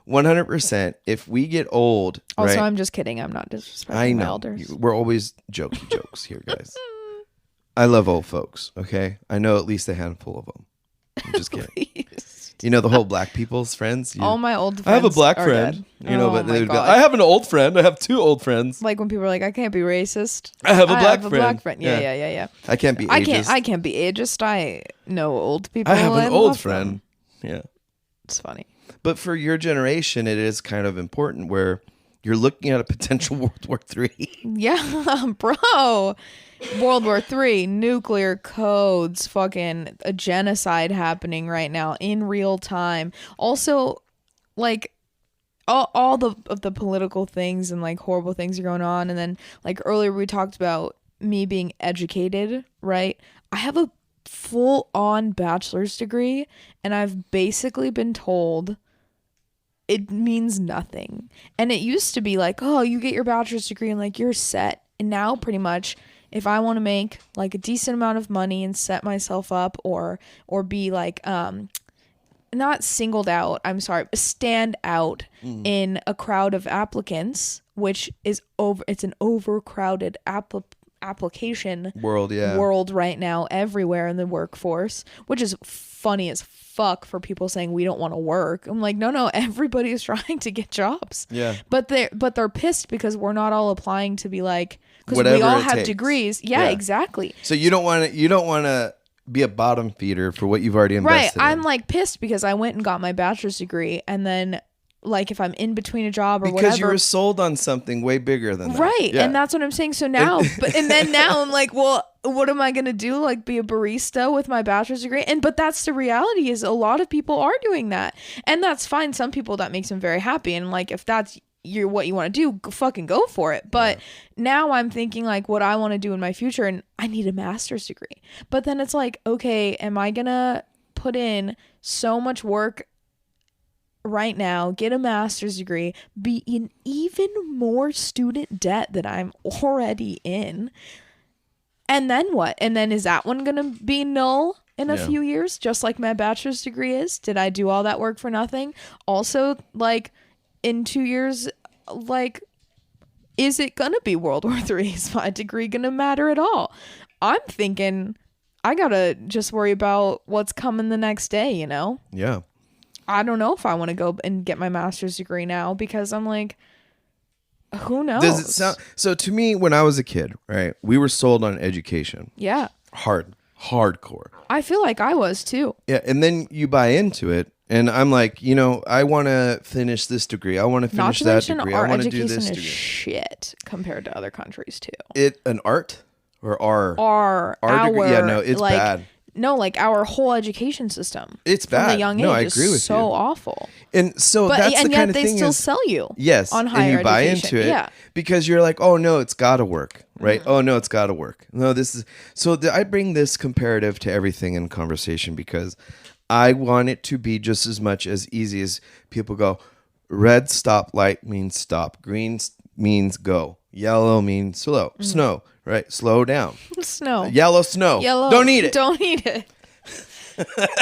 100%. If we get old, also, right? I'm just kidding. I'm not disrespecting I know. my elders. We're always jokes here, guys. I love old folks, okay? I know at least a handful of them. I'm just kidding. Please. You know the whole black people's friends? All my old friends I have a black are friend. Dead. You know, Oh but my they'd be, God. I have an old friend. I have 2 old friends. Like when people are like, I can't be racist. I have a black friend. Yeah. I can't be ageist. I can't be ageist. I know old people. I have an and old love friend. them. Yeah. It's funny. But for your generation, it is kind of important where you're looking at a potential World War III. Yeah, bro. World War III, nuclear codes, fucking a genocide happening right now in real time. Also, like all of the political things and like horrible things are going on. And then like earlier we talked about me being educated, right? I have a full-on bachelor's degree, and I've basically been told it means nothing. And it used to be like, oh, you get your bachelor's degree and like you're set. And now pretty much if I want to make like a decent amount of money and set myself up or be like not singled out, I'm sorry, stand out in a crowd of applicants, which is it's an overcrowded application world right now everywhere in the workforce, which is funny as fuck for people saying we don't want to work. I'm like, no, everybody is trying to get jobs. Yeah. But they're pissed because we're not all applying to be like, because we Whatever all it have takes. degrees. Yeah, exactly. So you don't want to be a bottom feeder for what you've already invested in. Right. I'm like pissed because I went and got my bachelor's degree, and then like if I'm in between a job or because whatever, you were sold on something way bigger than that. Right. Yeah. And that's what I'm saying. So now, now I'm like, well, what am I going to do? Like be a barista with my bachelor's degree? But that's the reality, is a lot of people are doing that, and that's fine. Some people that makes them very happy. And like, if that's what you want to do, fucking go for it. But now I'm thinking like what I want to do in my future, and I need a master's degree. But then it's like, okay, am I going to put in so much work right now, get a master's degree, be in even more student debt that I'm already in, and then what? And then is that one gonna be null in a few years, just like my bachelor's degree is? Did I do all that work for nothing? Also, like in 2 years, like is it gonna be World War III? Is my degree gonna matter at all? I'm thinking I gotta just worry about what's coming the next day, you know? Yeah. I don't know if I want to go and get my master's degree now because I'm like, who knows? Does it sound so? To me, when I was a kid, right, we were sold on education. Yeah. Hardcore. I feel like I was too. Yeah, and then you buy into it, and I'm like, I want to finish this degree. I want to Not finish to that mention degree. our I want to do education this is degree. shit compared to other countries too. An art or our degree? Yeah, no, it's like, bad. No, like our whole education system. It's from bad. the young age No, I is agree with so you. awful. And so But that's the yet kind of they thing still is, sell you. yes, on higher and you buy education. into it, Yeah. because you're like, oh no, it's got to work, right? Oh no, it's got to work. No, this is so. I bring this comparative to everything in conversation because I want it to be just as much as easy as people go. Red stoplight means stop. Green means go. Yellow means slow. Snow, right? Slow down. Snow. Yellow snow. Yellow. Don't eat it. Don't eat it.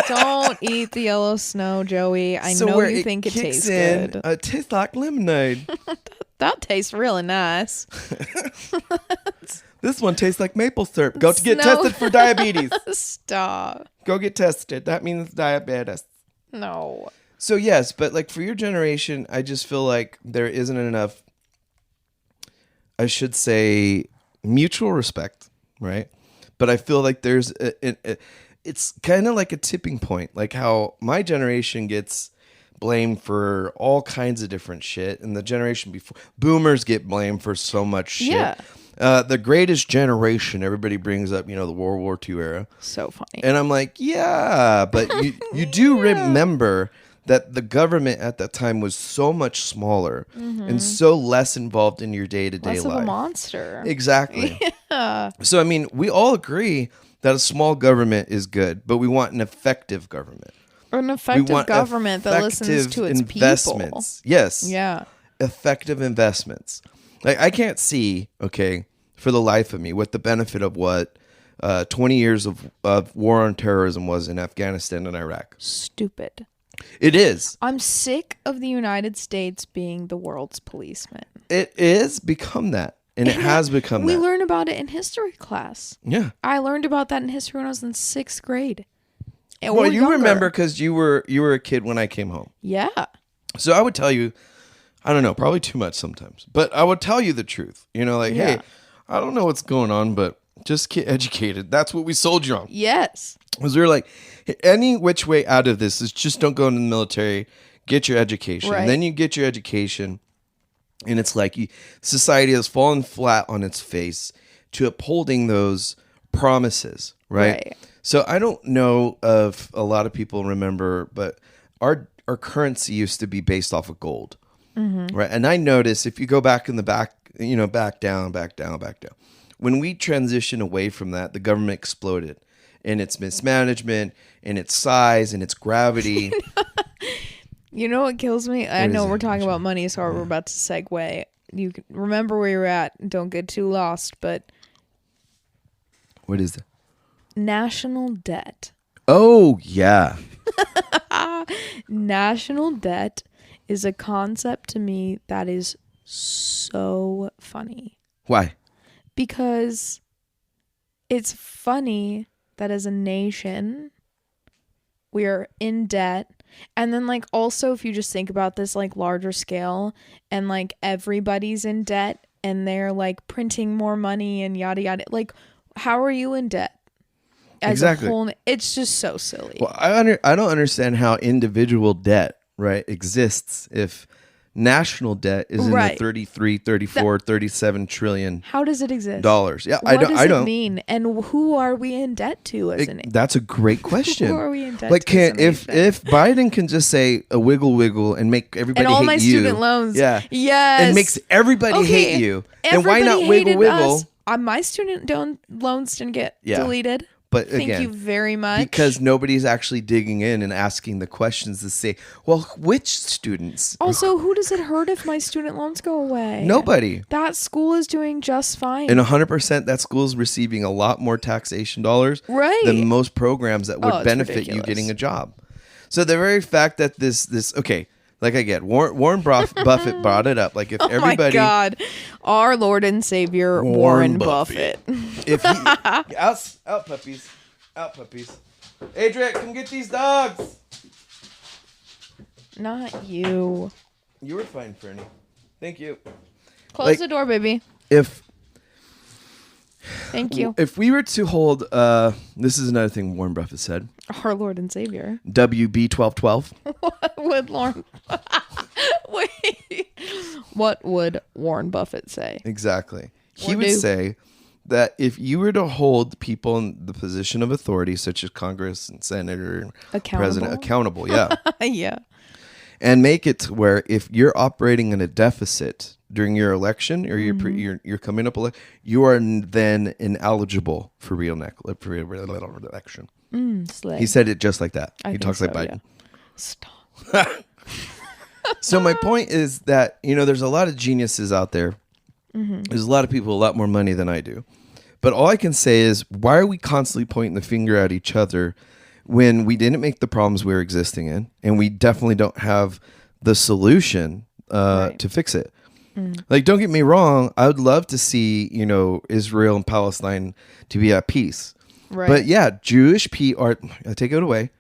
Don't eat the yellow snow, Joey. I So know where you think it kicks tastes in, good. it tastes like lemonade. That tastes really nice. This one tastes like maple syrup. Go to get Snow. tested for diabetes. Stop. Go get tested. That means diabetes. No. So yes, but like for your generation, I just feel like there isn't enough, I should say, mutual respect, right? But I feel like there's it's kind of like a tipping point, like how my generation gets blamed for all kinds of different shit, and the generation before, boomers get blamed for so much shit. Yeah. The greatest generation, everybody brings up, the World War II era. So funny. And I'm like, yeah, but you do remember that the government at that time was so much smaller and so less involved in your day-to-day Less life. of a monster. Exactly. Yeah. So, I mean, we all agree that a small government is good, but we want an effective government. Or an We effective want government that listens effective to its investments. Yes. people. Yeah. Effective investments. Like, I can't see, for the life of me, what the benefit of what 20 years of war on terrorism was in Afghanistan and Iraq. Stupid. It is. I'm sick of the United States being the world's policeman. It is become that. And it has become We that. learn about it in history class. Yeah. I learned about that in history when I was in 6th grade. Well, Or you younger. remember because you were a kid when I came home. Yeah. So I would tell you, I don't know, probably too much sometimes, but I would tell you the truth. Hey, Yeah. I don't know what's going on, but just get educated. That's what we sold you on. Yes. Because we were like, any which way out of this is just don't go into the military, get your education. Right. Then you get your education, and it's like society has fallen flat on its face to upholding those promises, right? So I don't know if a lot of people remember, but our currency used to be based off of gold, right? And I noticed if you go back in the back, back down. When we transitioned away from that, the government exploded in its mismanagement, in its size, in its gravity. You know what kills me? I What know is we're it? talking about money, so we're about to segue. You can remember where you're at. Don't get too lost, but What is it? national debt. Oh, yeah. National debt is a concept to me that is so funny. Why? Because it's funny that as a nation we are in debt, and then like also if you just think about this like larger scale, and like everybody's in debt and they're like printing more money and yada yada, like how are you in debt as Exactly. a whole? It's just so silly. Well, I don't understand how individual debt, right, exists if national debt is in the Right. 33, 34, 37 trillion How does it exist? dollars. Yeah, What I does don't it mean? And who are we in debt to as an That's a great question. Who are we in debt Like, to as a if nation? Biden can just say a wiggle and make everybody And all hate my you, student loans. yeah, Yes. and makes everybody Okay, hate you, then why not everybody wiggle hated us. wiggle? My student loans didn't get Yeah. deleted. But Thank again, you very much. because nobody's actually digging in and asking the questions to say, well, which students? also, who does it hurt if my student loans go away? Nobody. That school is doing just fine. And 100% that school's receiving a lot more taxation dollars Right. than most programs that would Oh, it's benefit you ridiculous. getting a job. So the very fact that this okay, Like again, Warren Buffett brought it up. Like if Oh my everybody, God, our Lord and Savior Warren Buffett. if he, out puppies, out puppies. Adrian, come get these dogs. Not you. You were fine, Fernie. Thank you. Close the door, baby. Thank you. If we were to hold, this is another thing Warren Buffett said. Our Lord and Savior. WB 1212. What would Lauren? Wait. What would Warren Buffett say? Exactly. He Or would do. say that if you were to hold people in the position of authority, such as Congress and Senator and President, accountable, yeah, Yeah. and make it to where if you're operating in a deficit during your election or you're coming up, you are then ineligible for re-election. Slay. He said it just like that. I He think talks like so, Biden. yeah. Stop. So my point is that, there's a lot of geniuses out there. There's a lot of people with a lot more money than I do. But all I can say is, why are we constantly pointing the finger at each other when we didn't make the problems we're existing in, and we definitely don't have the solution to fix it? Like, don't get me wrong. I would love to see, Israel and Palestine to be at peace. Right. But yeah, Jewish people I take it away.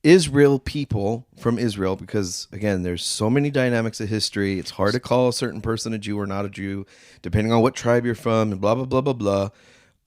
Israel people from Israel, because again, there's so many dynamics of history. It's hard to call a certain person a Jew or not a Jew, depending on what tribe you're from, and blah, blah, blah, blah, blah.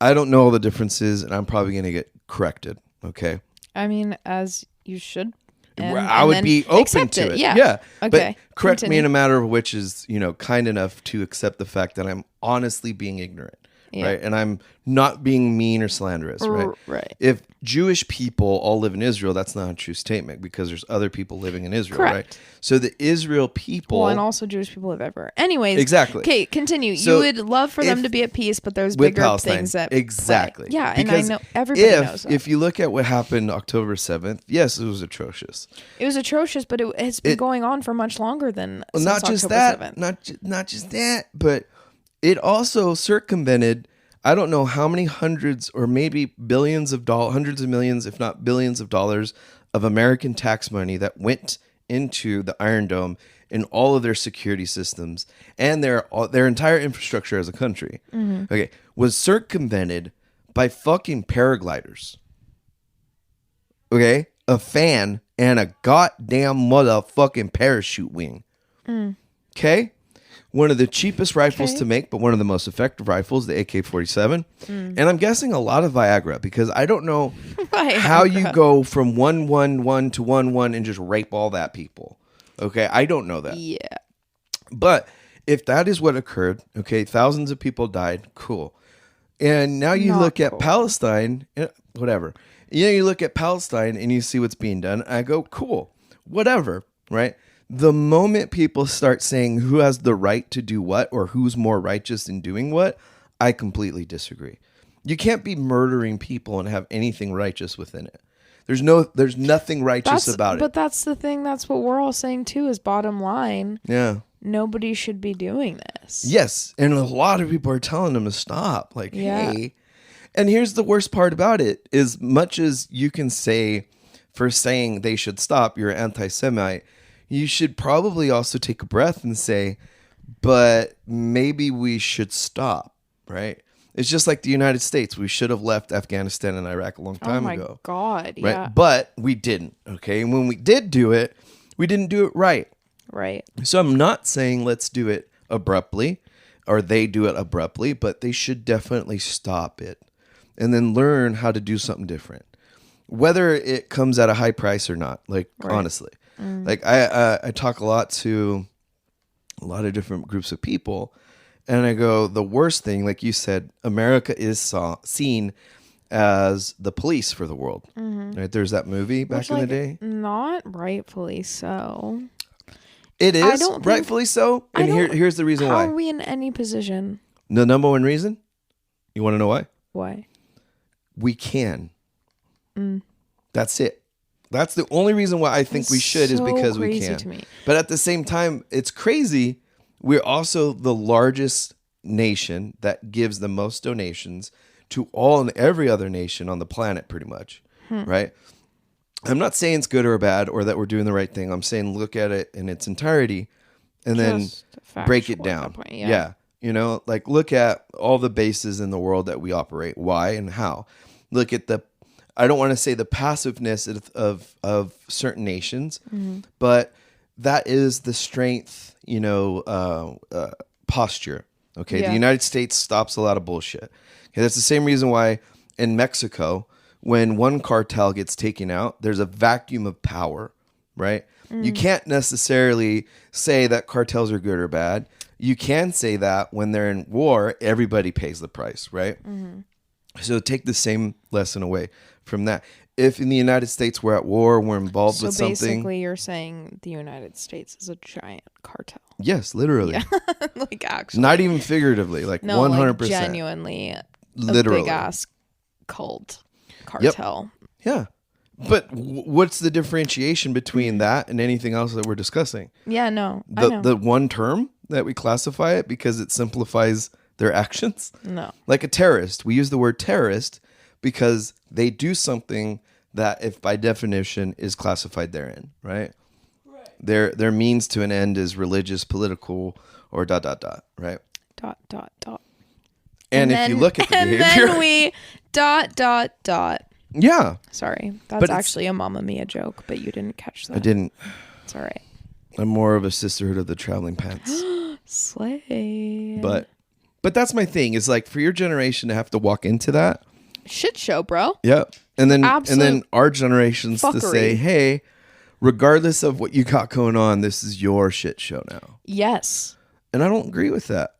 I don't know all the differences, and I'm probably going to get corrected. Okay. I mean, as you should. I would be open to it. Yeah. Okay. But correct me Continue. in a matter of which is, kind enough to accept the fact that I'm honestly being ignorant. Yeah. Right. And I'm not being mean or slanderous. Right. Right. If Jewish people all live in Israel, that's not a true statement, because there's other people living in Israel. Correct. Right. So the Israel people. Well, and also Jewish people live everywhere. Anyways. Exactly. Okay, continue. So you would love for them to be at peace, but there's with bigger Palestine, things that. exactly. Yeah, Because and I know everybody knows that. If you look at what happened October 7th, yes, it was atrocious. It was atrocious, but it has been going on for much longer than Well, since not just October that, 7th. not just that, but it also circumvented, I don't know how many hundreds or maybe billions of dollars, hundreds of millions, if not billions of dollars of American tax money that went into the Iron Dome and all of their security systems and their entire infrastructure as a country. Okay, was circumvented by fucking paragliders. Okay, a fan and a goddamn motherfucking parachute wing. Okay. One of the cheapest rifles to make, but one of the most effective rifles, the AK-47. And I'm guessing a lot of Viagra, because I don't know how you go from 111 to 11 and just rape all that people. Okay, I don't know that. Yeah. But if that is what occurred, okay, thousands of people died, cool. And now you Not look at cool. Palestine, whatever. You look at Palestine and you see what's being done. I go, cool, whatever, right? The moment people start saying who has the right to do what or who's more righteous in doing what, I completely disagree. You can't be murdering people and have anything righteous within it. There's nothing righteous about it. But that's the thing. That's what we're all saying too. Is bottom line. Yeah. Nobody should be doing this. Yes, and a lot of people are telling them to stop. Like, Yeah. hey. And here's the worst part about it: as much as you can say for saying they should stop, you're an anti-Semite. You should probably also take a breath and say, but maybe we should stop, right? It's just like the United States. We should have left Afghanistan and Iraq a long time Oh my ago. God. Right? Yeah. But we didn't, okay? And when we did do it, we didn't do it right. Right. So I'm not saying let's do it abruptly or they do it abruptly, but they should definitely stop it and then learn how to do something different. Whether it comes at a high price or not, like, honestly. Like I talk a lot to a lot of different groups of people, and I go, the worst thing, like you said, America is seen as the police for the world. Right? There's that movie back in the day. Not rightfully so. It I is don't think- rightfully so, and here's the reason How why. are we in any position? The number one reason, you want to know why? Why? We can. That's it. That's the only reason why I think we should is so because we crazy can. to me. But at the same time, it's crazy. We're also the largest nation that gives the most donations to all and every other nation on the planet, pretty much. Right? I'm not saying it's good or bad or that we're doing the right thing. I'm saying look at it in its entirety and then break it factual at down. that point, Yeah. You know, like look at all the bases in the world that we operate, why and how. Look at I don't want to say the passiveness of certain nations, but that is the strength, posture. Okay. Yeah. The United States stops a lot of bullshit. Okay. That's the same reason why in Mexico, when one cartel gets taken out, there's a vacuum of power, right? You can't necessarily say that cartels are good or bad. You can say that when they're in war, everybody pays the price, right? So take the same lesson away from that. If in the United States we're at war, we're involved with something. So basically you're saying the United States is a giant cartel. Yes, literally. Yeah. Like actually. Not even figuratively, like No, 100%. like genuinely Literally. a big ass cult cartel. Yeah. But what's the differentiation between that and anything else that we're discussing? Yeah, no. I know. The one term that we classify it because it simplifies their actions? No. Like a terrorist. We use the word terrorist because they do something that, if by definition, is classified therein, right? Their means to an end is religious, political, or ... right? ... And if you look at the behavior... And then we ... Yeah. Sorry. That's But actually a Mamma Mia joke, but you didn't catch that. I didn't. It's all right. I'm more of a sisterhood of the traveling pants. Slay. But that's my thing. Is like for your generation to have to walk into that. Shit show, bro. Yep. And then Absolute our generations to say, fuckery. hey, regardless of what you got going on, this is your shit show now. Yes. And I don't agree with that.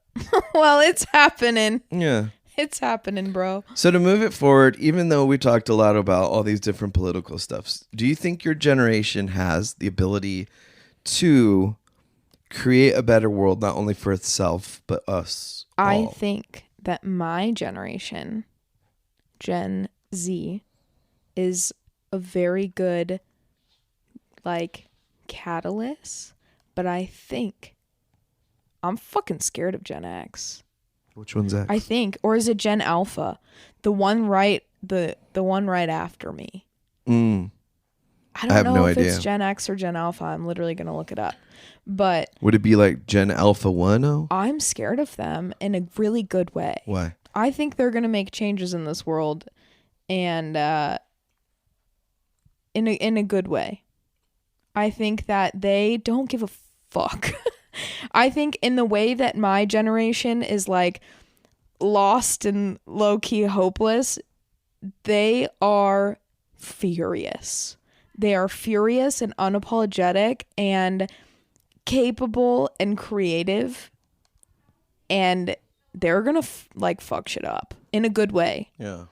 Well, it's happening. Yeah. It's happening, bro. So to move it forward, even though we talked a lot about all these different political stuffs, do you think your generation has the ability to create a better world, not only for itself, but us I all? think that my generation, Gen Z, is a very good, like, catalyst. But I think I'm fucking scared of Gen X. Which one's that? I think, or is it Gen Alpha? The one right after me. I don't have know no if idea. it's Gen X or Gen Alpha. I'm literally gonna look it up. But Would it be like Gen Alpha 1? I'm scared of them in a really good way. Why? I think they're gonna make changes in this world, and in a good way. I think that they don't give a fuck. I think in the way that my generation is like lost and low-key hopeless, they are furious. They are furious and unapologetic and capable and creative, and they're gonna fuck shit up in a good way. Yeah.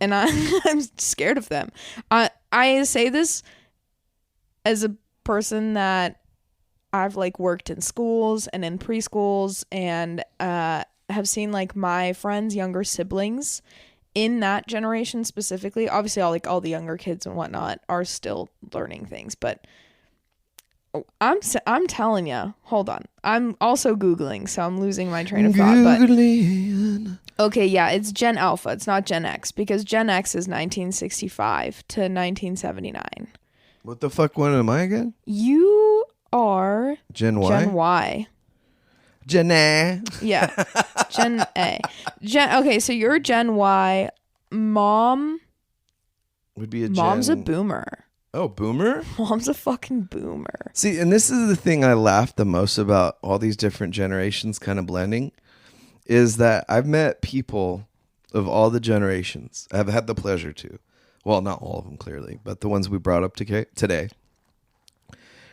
And I'm scared of them. I say this as a person that I've like worked in schools and in preschools and have seen like my friends' younger siblings in that generation specifically. Obviously, all the younger kids and whatnot are still learning things, but I'm telling you. Hold on, I'm also Googling, so I'm losing my train of thought. But okay, yeah, it's Gen Alpha. It's not Gen X because Gen X is 1965 to 1979. What the fuck one am I again? You are Gen Y? Gen Y. Gen A. Yeah. Gen A. Okay, so you're Gen Y. Mom. Would be Mom's a boomer. Oh, boomer? Mom's a fucking boomer. See, and this is the thing I laugh the most about all these different generations kind of blending is that I've met people of all the generations. I've had the pleasure to. Well, not all of them, clearly, but the ones we brought up today.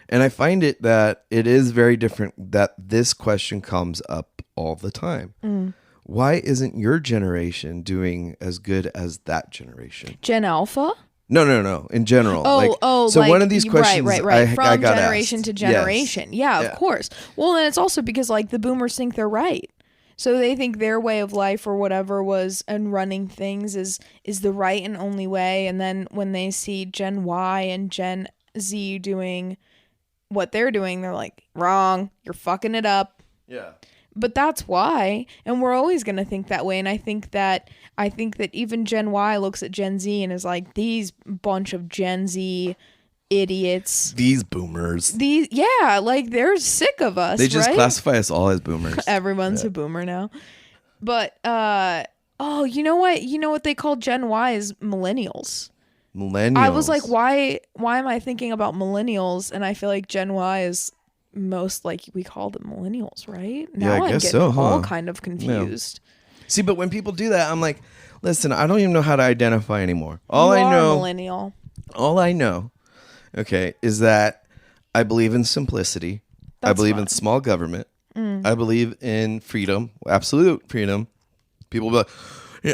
And I find it that it is very different that this question comes up all the time. Why isn't your generation doing as good as that generation? Gen Alpha? No. In general. So like, one of these questions right. I From got generation asked. to generation. Yes. Yeah, of course. Well, and it's also because like the boomers think they're right. So they think their way of life or whatever was and running things is the right and only way. And then when they see Gen Y and Gen Z doing what they're doing, they're like, wrong, you're fucking it up. Yeah. But that's why, and we're always going to think that way. And I think that even Gen Y looks at Gen Z and is like, these bunch of Gen Z idiots. These boomers. Like they're sick of us. They just right? classify us all as boomers. Everyone's a boomer now. But you know what? You know what they call Gen Y is millennials. Millennials. I was like, why am I thinking about millennials? And I feel like Gen Y is most like we call them millennials, right? Now I I'm guess getting so, huh? all kind of confused. Yeah. See, but when people do that, I'm like, listen, I don't even know how to identify anymore. You are a millennial. All I know, okay, is that I believe in simplicity. I believe in small government. I believe in freedom, absolute freedom. People be like,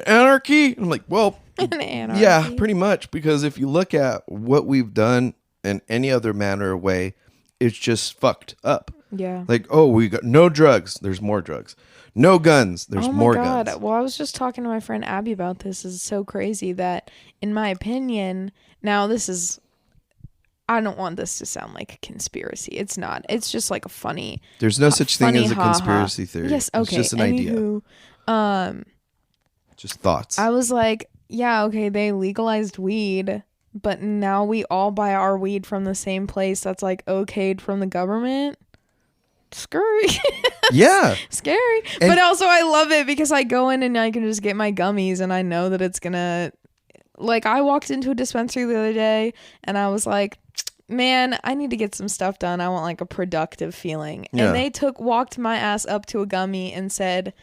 anarchy? I'm like, well, Anarchy. yeah, pretty much. Because if you look at what we've done in any other manner or way, it's just fucked up. Yeah. Like, oh, we got no drugs. There's more drugs. No guns. There's more guns. Well, I was just talking to my friend Abby about this. It's so crazy that, in my opinion, now this is, I don't want this to sound like a conspiracy. It's not. It's just like a funny. There's no such thing as a conspiracy theory. Yes. Okay. It's just an idea. Just thoughts. I was like, yeah, okay, they legalized weed, but now we all buy our weed from the same place that's like okayed from the government. Scary. Yeah. Scary. But also I love it because I go in and I can just get my gummies and I know that it's gonna, like, I walked into a dispensary the other day and I was like, man, I need to get some stuff done. I want like a productive feeling. Yeah. And they walked my ass up to a gummy and said,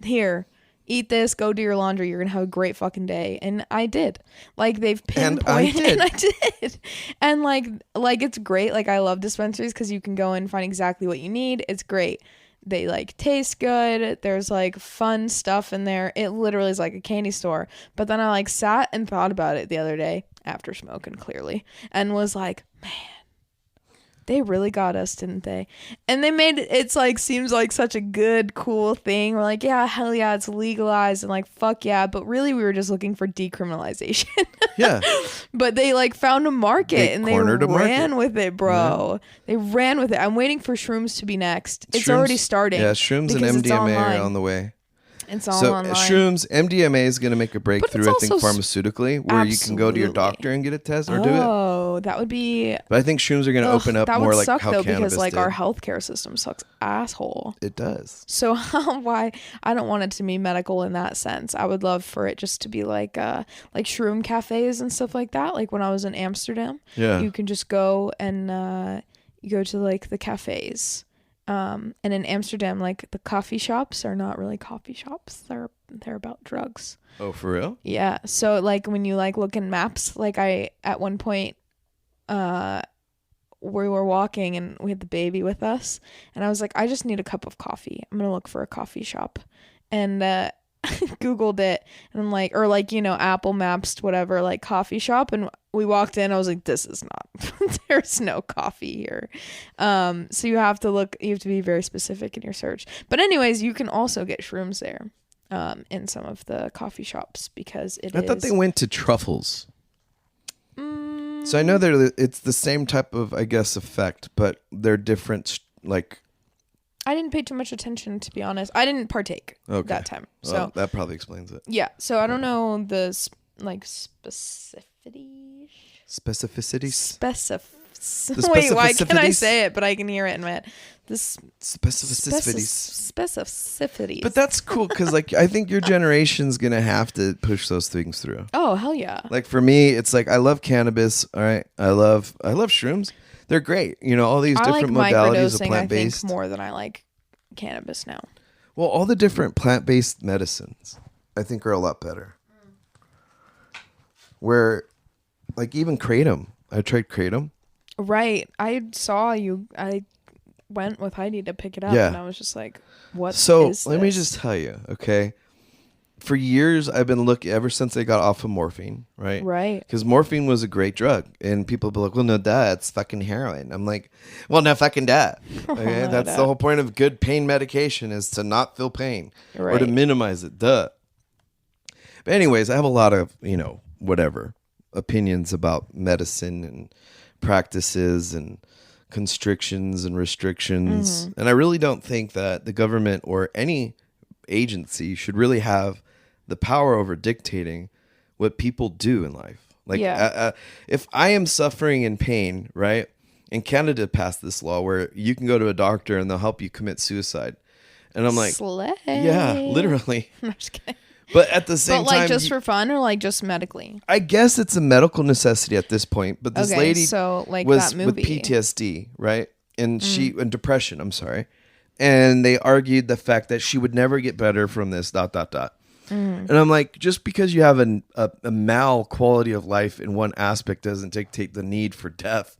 here, eat this, go do your laundry. You're going to have a great fucking day. And I did. Like, they've pinpointed. And I did. And like it's great. Like, I love dispensaries because you can go in and find exactly what you need. It's great. They like taste good. There's like fun stuff in there. It literally is like a candy store. But then I like sat and thought about it the other day after smoking, clearly, and was like, man, they really got us, didn't they? And they made it's like seems like such a good, cool thing. We're like, yeah, hell yeah, it's legalized and like fuck yeah. But really we were just looking for decriminalization. Yeah. But they like found a market and they ran with it, bro. Yeah. They ran with it. I'm waiting for shrooms to be next. It's already starting. Yeah, shrooms and MDMA are on the way. It's all online. Shrooms, MDMA is going to make a breakthrough, I think, pharmaceutically, where you can go to your doctor and get a test or do it. Oh, that would be. But I think shrooms are going to open up more like how cannabis did. That would suck, though, because like our healthcare system sucks asshole. It does. So why? I don't want it to be medical in that sense. I would love for it just to be like shroom cafes and stuff like that. Like when I was in Amsterdam, you can just go and you go to like the cafes. And in Amsterdam, like the coffee shops are not really coffee shops. They're about drugs. Oh, for real? Yeah. So like when you like look in maps, like I at one point, we were walking and we had the baby with us, and I was like, I just need a cup of coffee. I'm gonna look for a coffee shop, and Googled it, and I'm like, or like, you know, Apple Maps, whatever, like coffee shop, and we walked in. I was like, this is not. There's no coffee here. So you have to look. You have to be very specific in your search. But anyways, you can also get shrooms there, in some of the coffee shops because I thought they went to truffles. So I know it's the same type of, I guess, effect, but they're different. Like, I didn't pay too much attention, to be honest. I didn't partake that time. So well, that probably explains it. Yeah. So I don't know the specificities. Wait, why can't I say it? But I can hear it in my head. Specificities. But that's cool because, like, I think your generation's gonna have to push those things through. Oh hell yeah! Like for me, it's like I love cannabis. All right, I love shrooms. They're great. You know, all these different modalities of plant based. I think more than I like cannabis now. Well, all the different plant based medicines, I think, are a lot better. Where, like, even kratom. I tried kratom. Right. I saw you. I went with Heidi to pick it up, and I was just like, what is this? So, let me just tell you, okay? For years, I've been looking, ever since I got off of morphine, right? Right. Because morphine was a great drug. And people be like, well, no, duh, it's fucking heroin. I'm like, well, no, fucking duh. Okay? That's the whole point of good pain medication is to not feel pain. Right. Or to minimize it, duh. But anyways, I have a lot of, you know, whatever opinions about medicine and practices and constrictions and restrictions. And I really don't think that the government or any agency should really have the power over dictating what people do in life. Like, if I am suffering in pain, right? And Canada passed this law where you can go to a doctor and they'll help you commit suicide. And I'm like, Slay. yeah, literally. I'm just kidding. But at the same But like time, just for fun or like just medically? I guess it's a medical necessity at this point. But this lady so like was that with movie. PTSD, right? And and depression, I'm sorry. And they argued the fact that she would never get better from this, ... And I'm like, just because you have a mal quality of life in one aspect doesn't dictate the need for death.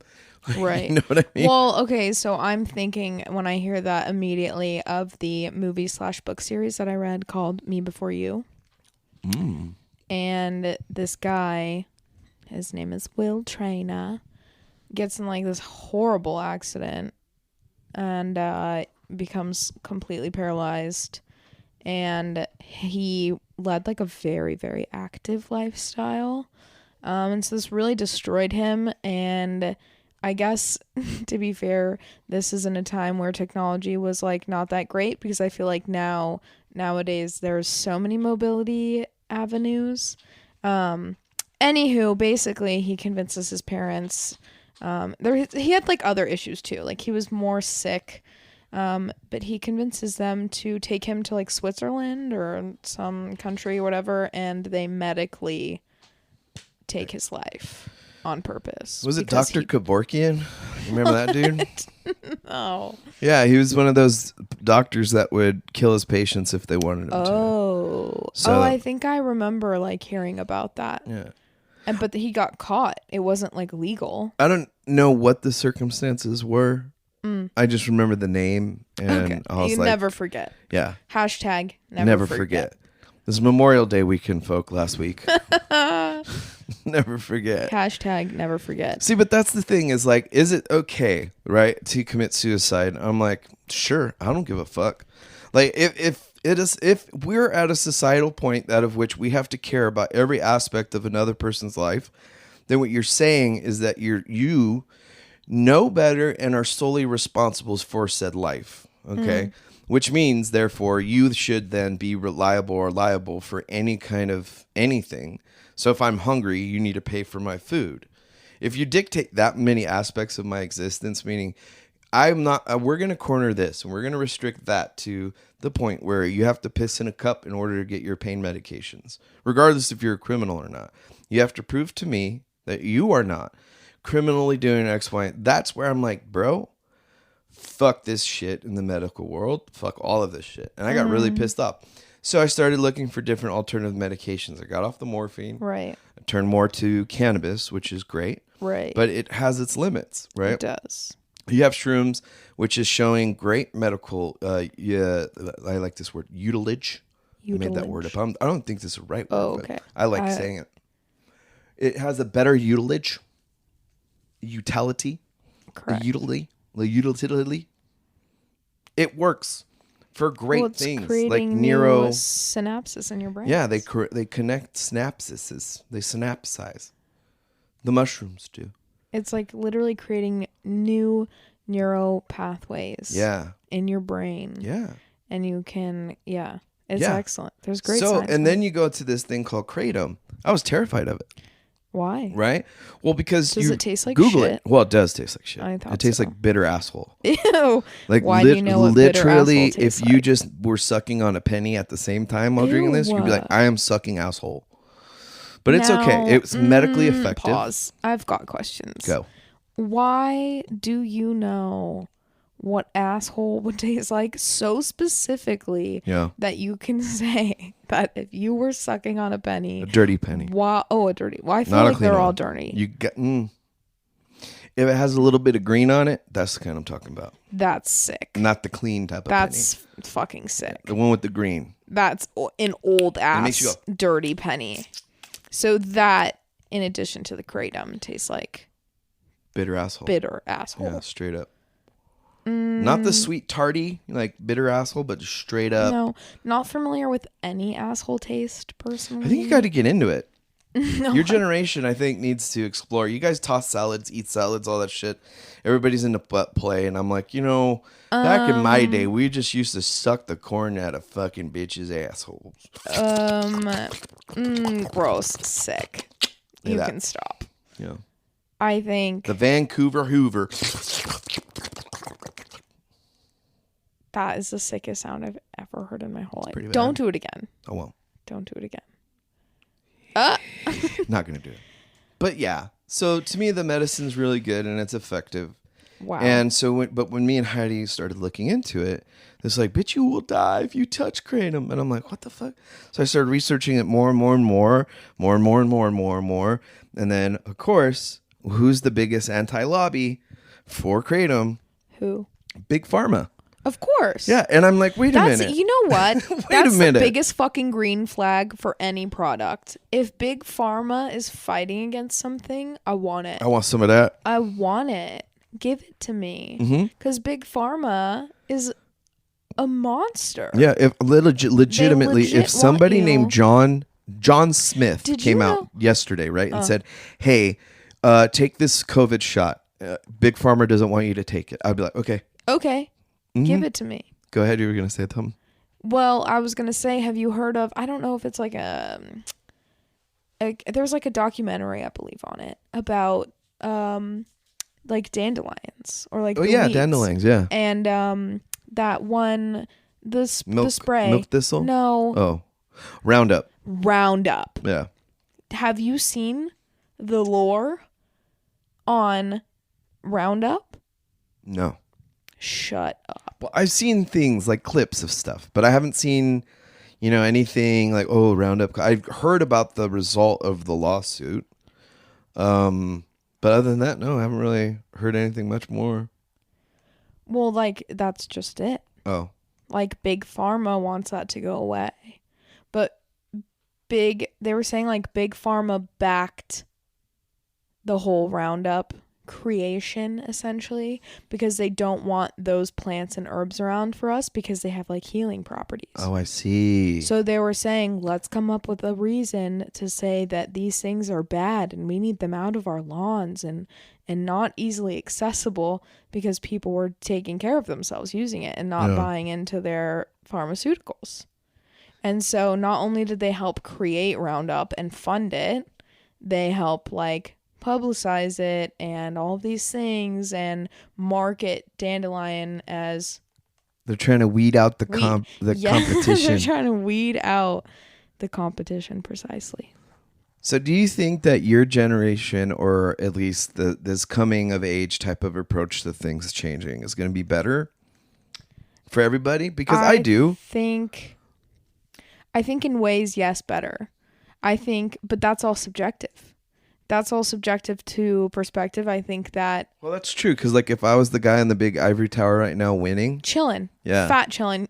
Right. You know what I mean? Well, okay, so I'm thinking when I hear that immediately of the movie/book series that I read called Me Before You. And this guy, his name is Will Traynor, gets in like this horrible accident and becomes completely paralyzed. And he led like a very, very active lifestyle. And so this really destroyed him. And I guess, to be fair, this is in a time where technology was like not that great, because I feel like nowadays there's so many mobility avenues. Anywho, basically he convinces his parents. He had like other issues too. Like he was more sick. But he convinces them to take him to like Switzerland or some country or whatever, and they medically take his life on purpose. Was it Dr. Kevorkian? You remember that dude? No. Yeah, he was one of those doctors that would kill his patients if they wanted him to. So I think I remember like hearing about that. Yeah. But he got caught. It wasn't like legal. I don't know what the circumstances were. I just remember the name, and I was you like, never forget. Yeah. Hashtag Never forget. This is Memorial Day weekend, folk, last week. Never forget. Hashtag never forget. See, but that's the thing is like, is it okay, right, to commit suicide? I'm like, sure, I don't give a fuck. Like, if we're at a societal point out of which we have to care about every aspect of another person's life, then what you're saying is that you know better and are solely responsible for said life. Okay. Which means, therefore, you should then be reliable or liable for any kind of anything. So if I'm hungry, you need to pay for my food. If you dictate that many aspects of my existence, meaning I'm not, we're going to corner this and we're going to restrict that to the point where you have to piss in a cup in order to get your pain medications, regardless if you're a criminal or not. You have to prove to me that you are not criminally doing X, Y. That's where I'm like, bro, fuck this shit in the medical world. Fuck all of this shit. And I got really pissed off. So I started looking for different alternative medications. I got off the morphine. Right. I turned more to cannabis, which is great. Right. But it has its limits, right? It does. You have shrooms, which is showing great medical, I like this word, utilage. I made that word up. I don't think this is the right word. Oh, okay. I like saying it. It has a better utility. Correct. The utility. It works for great things like neuro synapses in your brain. Yeah, they connect synapses. They synapsize. The mushrooms do. It's like literally creating new neural pathways. Yeah. In your brain. Yeah. And you can, it's excellent. There's great So, science and then you go to this thing called kratom. I was terrified of it. Why? Right? Well, because does it taste like Google shit? it. Well, it does taste like shit. I thought it tastes so. like bitter asshole. Ew. Like why do you know what literally, bitter asshole tastes if you like? just were sucking on a penny at the same time while drinking this, you'd be like, I am sucking asshole. But it's okay. It's medically effective. Pause. I've got questions. Go. Why do you know what asshole would taste like so specifically that you can say that if you were sucking on a penny, a dirty penny. Wow. Oh, a dirty. Well, I feel Not like they're all dirty. You got. If it has a little bit of green on it, that's the kind I'm talking about. That's sick. Not the clean type of That's penny. fucking sick. The one with the green. That's an old makes you ass go, dirty penny. So that, in addition to the kratom, tastes like bitter asshole. Bitter asshole. Yeah, straight up. Not the sweet tarty, like bitter asshole, but just straight up. No, not familiar with any asshole taste personally. I think you got to get into it. Your generation, I think, needs to explore. You guys toss salads, eat salads, all that shit. Everybody's into butt play, and I'm like, back in my day, we just used to suck the corn out of fucking bitches' assholes. Gross, sick. You can stop. Yeah. I think The Vancouver Hoover. that is the sickest sound I've ever heard in my whole life. pretty bad. Don't do it again. I won't. Don't do it again. Not gonna do it. But yeah. So to me, the medicine's really good and it's effective. Wow. And so, when me and Heidi started looking into it, it's like, bitch, you will die if you touch kratom. And I'm like, what the fuck? So I started researching it more and more and more. And then, of course, who's the biggest anti-lobby for kratom? Who? Big Pharma. Of course. Yeah. And I'm like, wait a minute. You know what? Wait That's a minute. the biggest fucking green flag for any product. If Big Pharma is fighting against something, I want it. I want some of that. I want it. Give it to me. Because Big Pharma is a monster. Yeah. If legitimately, legit if somebody want you. named John Smith came out yesterday, right, and said, hey, take this COVID shot. Big Pharma doesn't want you to take it. I'd be like, okay. Okay. Give it to me. Go ahead. You were going to say something. Well, I was going to say, have you heard of, I don't know if it's like there's like a documentary, I believe, on it about like dandelions or like Oh, the yeah. weeds. Dandelions. Yeah. And that one, the spray. Milk thistle? No. Oh. Roundup. Roundup. Yeah. Have you seen the lore on Roundup? No. Shut up. Well, I've seen things like clips of stuff, but I haven't seen, anything like, oh, Roundup. I've heard about the result of the lawsuit. But other than that, no, I haven't really heard anything much more. Well, like, that's just it. Oh. Like, Big Pharma wants that to go away. But they were saying, like, Big Pharma backed the whole Roundup creation, essentially, because they don't want those plants and herbs around for us because they have, like, healing properties. Oh, I see. So they were saying, let's come up with a reason to say that these things are bad and we need them out of our lawns and not easily accessible because people were taking care of themselves using it and not buying into their pharmaceuticals. And so not only did they help create Roundup and fund it, they help like publicize it and all of these things and market dandelion as They're trying to weed out the competition. They're trying to weed out the competition, precisely. So do you think that your generation, or at least this coming of age type of approach to things changing, is going to be better for everybody? Because I do. I think in ways, yes, better. But that's all subjective. That's all subjective to perspective. I think that... Well, that's true. Because like if I was the guy in the big ivory tower right now winning... Chilling. Yeah. Fat chilling.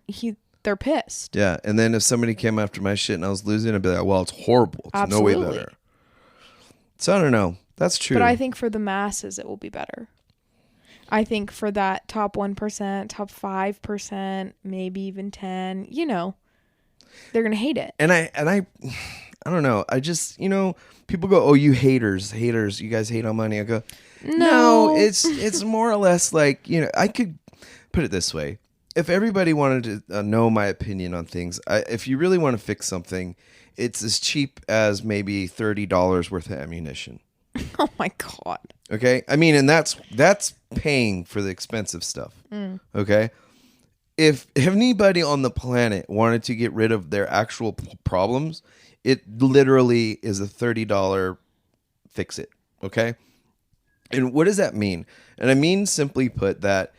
They're pissed. Yeah. And then if somebody came after my shit and I was losing, I'd be like, well, it's horrible. It's Absolutely. no way better. So I don't know. That's true. But I think for the masses, it will be better. I think for that top 1%, top 5%, maybe even 10, they're going to hate it. And I don't know. I just, people go, oh, you haters, you guys hate on money. I go, no, it's more or less like, I could put it this way. If everybody wanted to know my opinion on things, if you really want to fix something, it's as cheap as maybe $30 worth of ammunition. Oh my God. Okay. I mean, and that's paying for the expensive stuff. Okay. If anybody on the planet wanted to get rid of their actual problems, it literally is a $30 fix it. Okay. And what does that mean? And I mean, simply put, that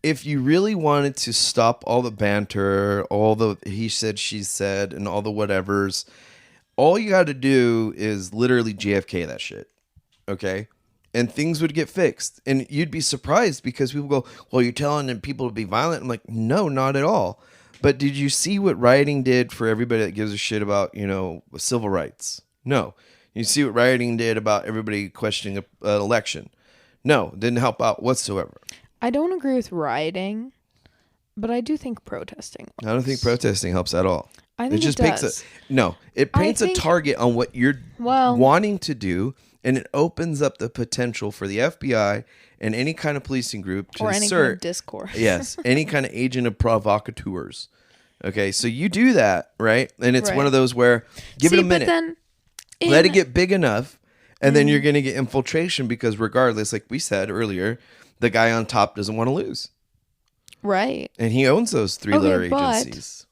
if you really wanted to stop all the banter, all the he said, she said, and all the whatevers, all you got to do is literally JFK that shit. Okay. And things would get fixed. And you'd be surprised because people go, well, you're telling them people to be violent. I'm like, no, not at all. But did you see what rioting did for everybody that gives a shit about, civil rights? No. You see what rioting did about everybody questioning an election? No, didn't help out whatsoever. I don't agree with rioting, but I do think protesting works. I don't think protesting helps at all. I think it paints does. it paints a think- target on what you're Well- wanting to do, and it opens up the potential for the FBI and any kind of policing group to Or any kind insert of discourse. yes, any kind of agent of provocateurs. Okay, so you do that, right? And it's one Right. of those where give it a minute. But then Let it get big enough, and then you're going to get infiltration because regardless, like we said earlier, the guy on top doesn't want to lose. right. And he owns those three-letter but- agencies.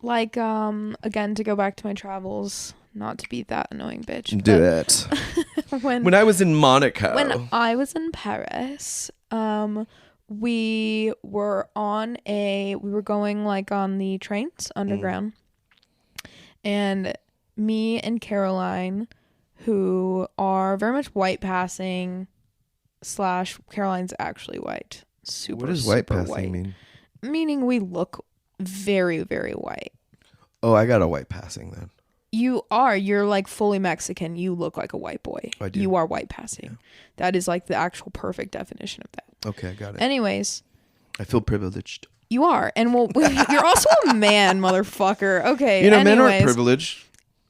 Like, again, to go back to my travels, not to be that annoying bitch. Do it. but when When I was in Monaco. when I was in Paris, we were going like on the trains underground, and me and Caroline, who are very much white passing / Caroline's actually white. Super. What does white super passing white. mean? Meaning we look very, very white. Oh, I got a white passing then. You're like fully Mexican. You look like a white boy. I do. You are white passing. That is like the actual perfect definition of that. Okay, I got it. Anyways, I feel privileged. you are. And you're also a man, motherfucker. Okay. You know, men aren't anyways. privileged.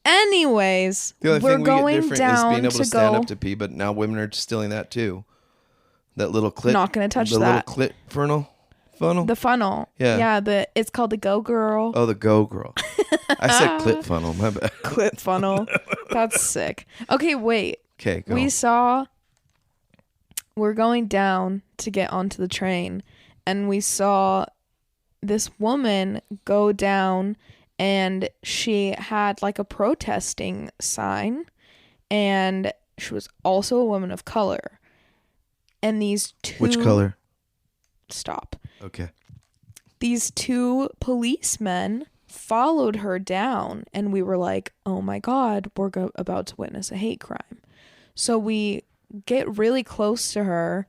Anyways, The only we're thing we get going different is down being able to to stand go. up to pee, but now women are stealing that too. That little clit. Not gonna touch the that. little clit funnel. The funnel. Yeah. Yeah, it's called the Go Girl. Oh, the go girl. I said clit funnel. My bad. Clip funnel. That's sick. Okay, wait. Okay, go. We're going down to get onto the train, and we saw this woman go down, and she had like a protesting sign, and she was also a woman of color. And these two... Which color? Stop. Okay. These two policemen followed her down, and we were like, oh my God, we're about to witness a hate crime. So we get really close to her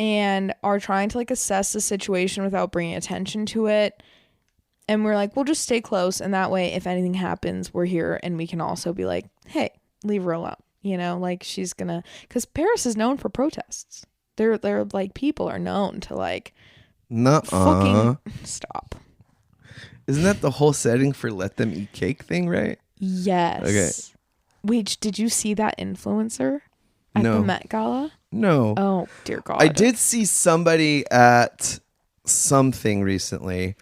and are trying to like assess the situation without bringing attention to it. And we're like, we'll just stay close, and that way if anything happens, we're here, and we can also be like, hey, leave her alone. You know, like she's gonna, because Paris is known for protests. They're like, people are known to like fucking stop. Isn't that the whole setting for Let Them Eat Cake thing, right? Yes. Okay. Wait, did you see that influencer at No. the Met Gala? No. Oh dear God. I did see somebody at something recently.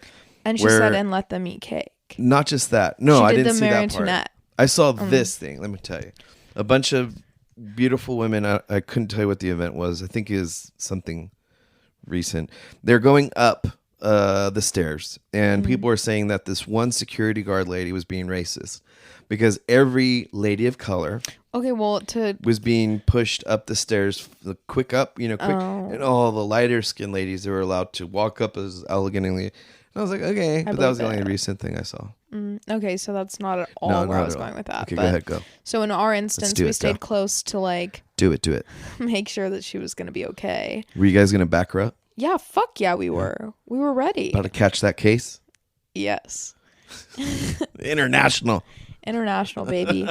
And she where- said, and let them eat cake. Not just that. No, She I did didn't the see Marie that part. Antoinette. I saw this thing. Let me tell you. A bunch of beautiful women. I couldn't tell you what the event was. I think it is something recent. They're going up the stairs, and people are saying that this one security guard lady was being racist because every lady of color Okay, well, was being pushed up the stairs, quick, and all the lighter skinned ladies that were allowed to walk up as elegantly. And I was like, okay, but that was the only recent thing I saw. okay, so that's not at all No, where not I was at all. going with that. Okay, but, go ahead, go. So in our instance, do we it, stayed go. close to like Do it. make sure that she was going to be okay. Were you guys gonna back her up? Yeah, fuck yeah, we were. We were ready. About to catch that case? Yes. International. International, baby.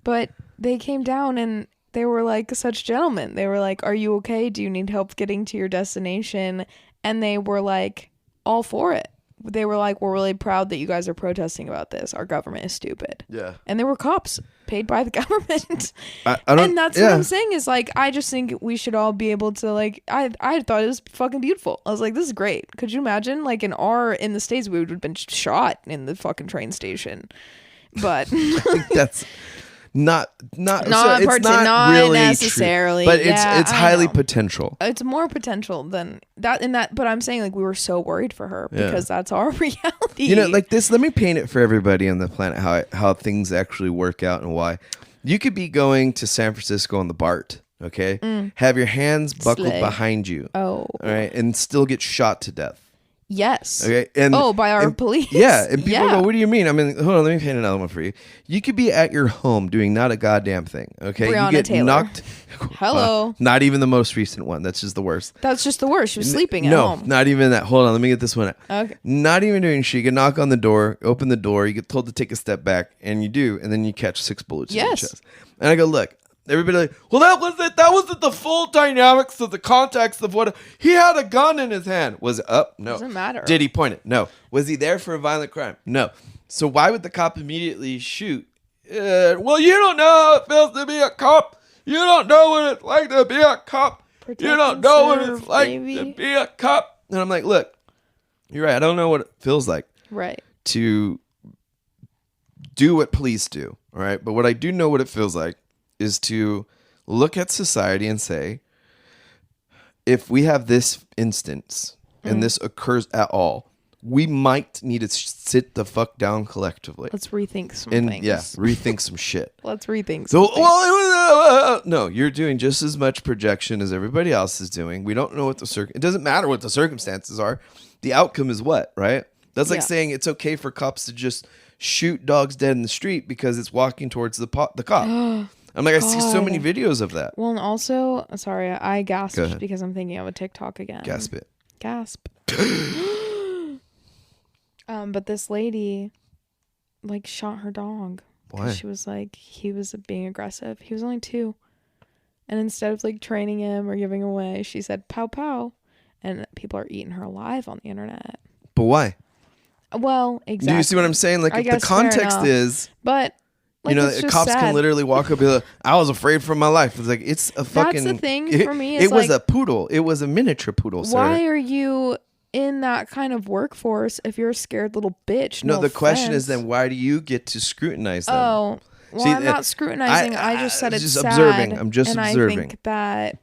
But they came down and they were like such gentlemen. They were like, are you okay? Do you need help getting to your destination? And they were like all for it. They were like, we're really proud that you guys are protesting about this. Our government is stupid. Yeah. And there were cops paid by the government. I don't, And that's what I'm saying is like, I just think we should all be able to like, I thought it was fucking beautiful. I was like, this is great. Could you imagine like in the States, we would have been shot in the fucking train station. But I think that's not Not it's not really necessarily. true, but Yeah, it's I highly know. potential. it's more potential than that in that. But I'm saying like we were so worried for her Yeah. because that's our reality. You know, like this. Let me paint it for everybody on the planet how things actually work out and why. You could be going to San Francisco on the BART, okay? Have your hands buckled Slay. behind you, Oh. all right, and still get shot to death. Yes. Okay. And by our police. Yeah. And people Yeah. go, what do you mean? I mean, hold on, let me paint another one for you. You could be at your home doing not a goddamn thing. Okay. Breonna you get Taylor. knocked. Hello. Not even the most recent one. That's just the worst. That's just the worst. She was sleeping at No, home. not even that. Hold on, let me get this one out. Okay. Not even doing shit. You get knock on the door, open the door, you get told to take a step back, and you do, and then you catch 6 bullets in your Yes. chest. And I go, look, everybody like, well, that was it. That wasn't the full dynamics of the context of what he had a gun in his hand. Was it up? No. Doesn't matter. Did he point it? No. Was he there for a violent crime? No. So why would the cop immediately shoot? Well, you don't know how it feels to be a cop. You don't know what it's like to be a cop. Protect You don't and know what serve, it's like baby. to be a cop. And I'm like, look, you're right. I don't know what it feels like Right. to do what police do. All right. But what I do know what it feels like is to look at society and say, if we have this instance and this occurs at all, we might need to sit the fuck down collectively. Let's rethink some And things. yeah, rethink some shit. Let's rethink So, some things. well, no, you're doing just as much projection as everybody else is doing. We don't know what it doesn't matter what the circumstances are. The outcome is what, right? That's like Yeah. saying it's okay for cops to just shoot dogs dead in the street because it's walking towards the cop. I'm like, I see so many videos of that. Well, and also, sorry, I Go gasped ahead. because I'm thinking of a TikTok again. Gasp it. Gasp. But this lady, like, shot her dog. 'Cause Why? she was like, he was being aggressive. He was only 2. And instead of, like, training him or giving away, she said, pow, pow. And people are eating her alive on the internet. But why? Well, exactly. Do you see what I'm saying? Like, I if the guess fair context enough. is, But, like, you know, it's just cops can sad. literally walk up and be like, I was afraid for my life. It's like, it's a fucking... the thing it, for me It is, was like, a poodle. It was a miniature poodle, sir. Why are you in that kind of workforce if you're a scared little bitch? No, the question is offense. then why do you get to scrutinize them? Oh, well, See, I'm not scrutinizing. I just said it's just sad. observing. I'm just and observing. I think that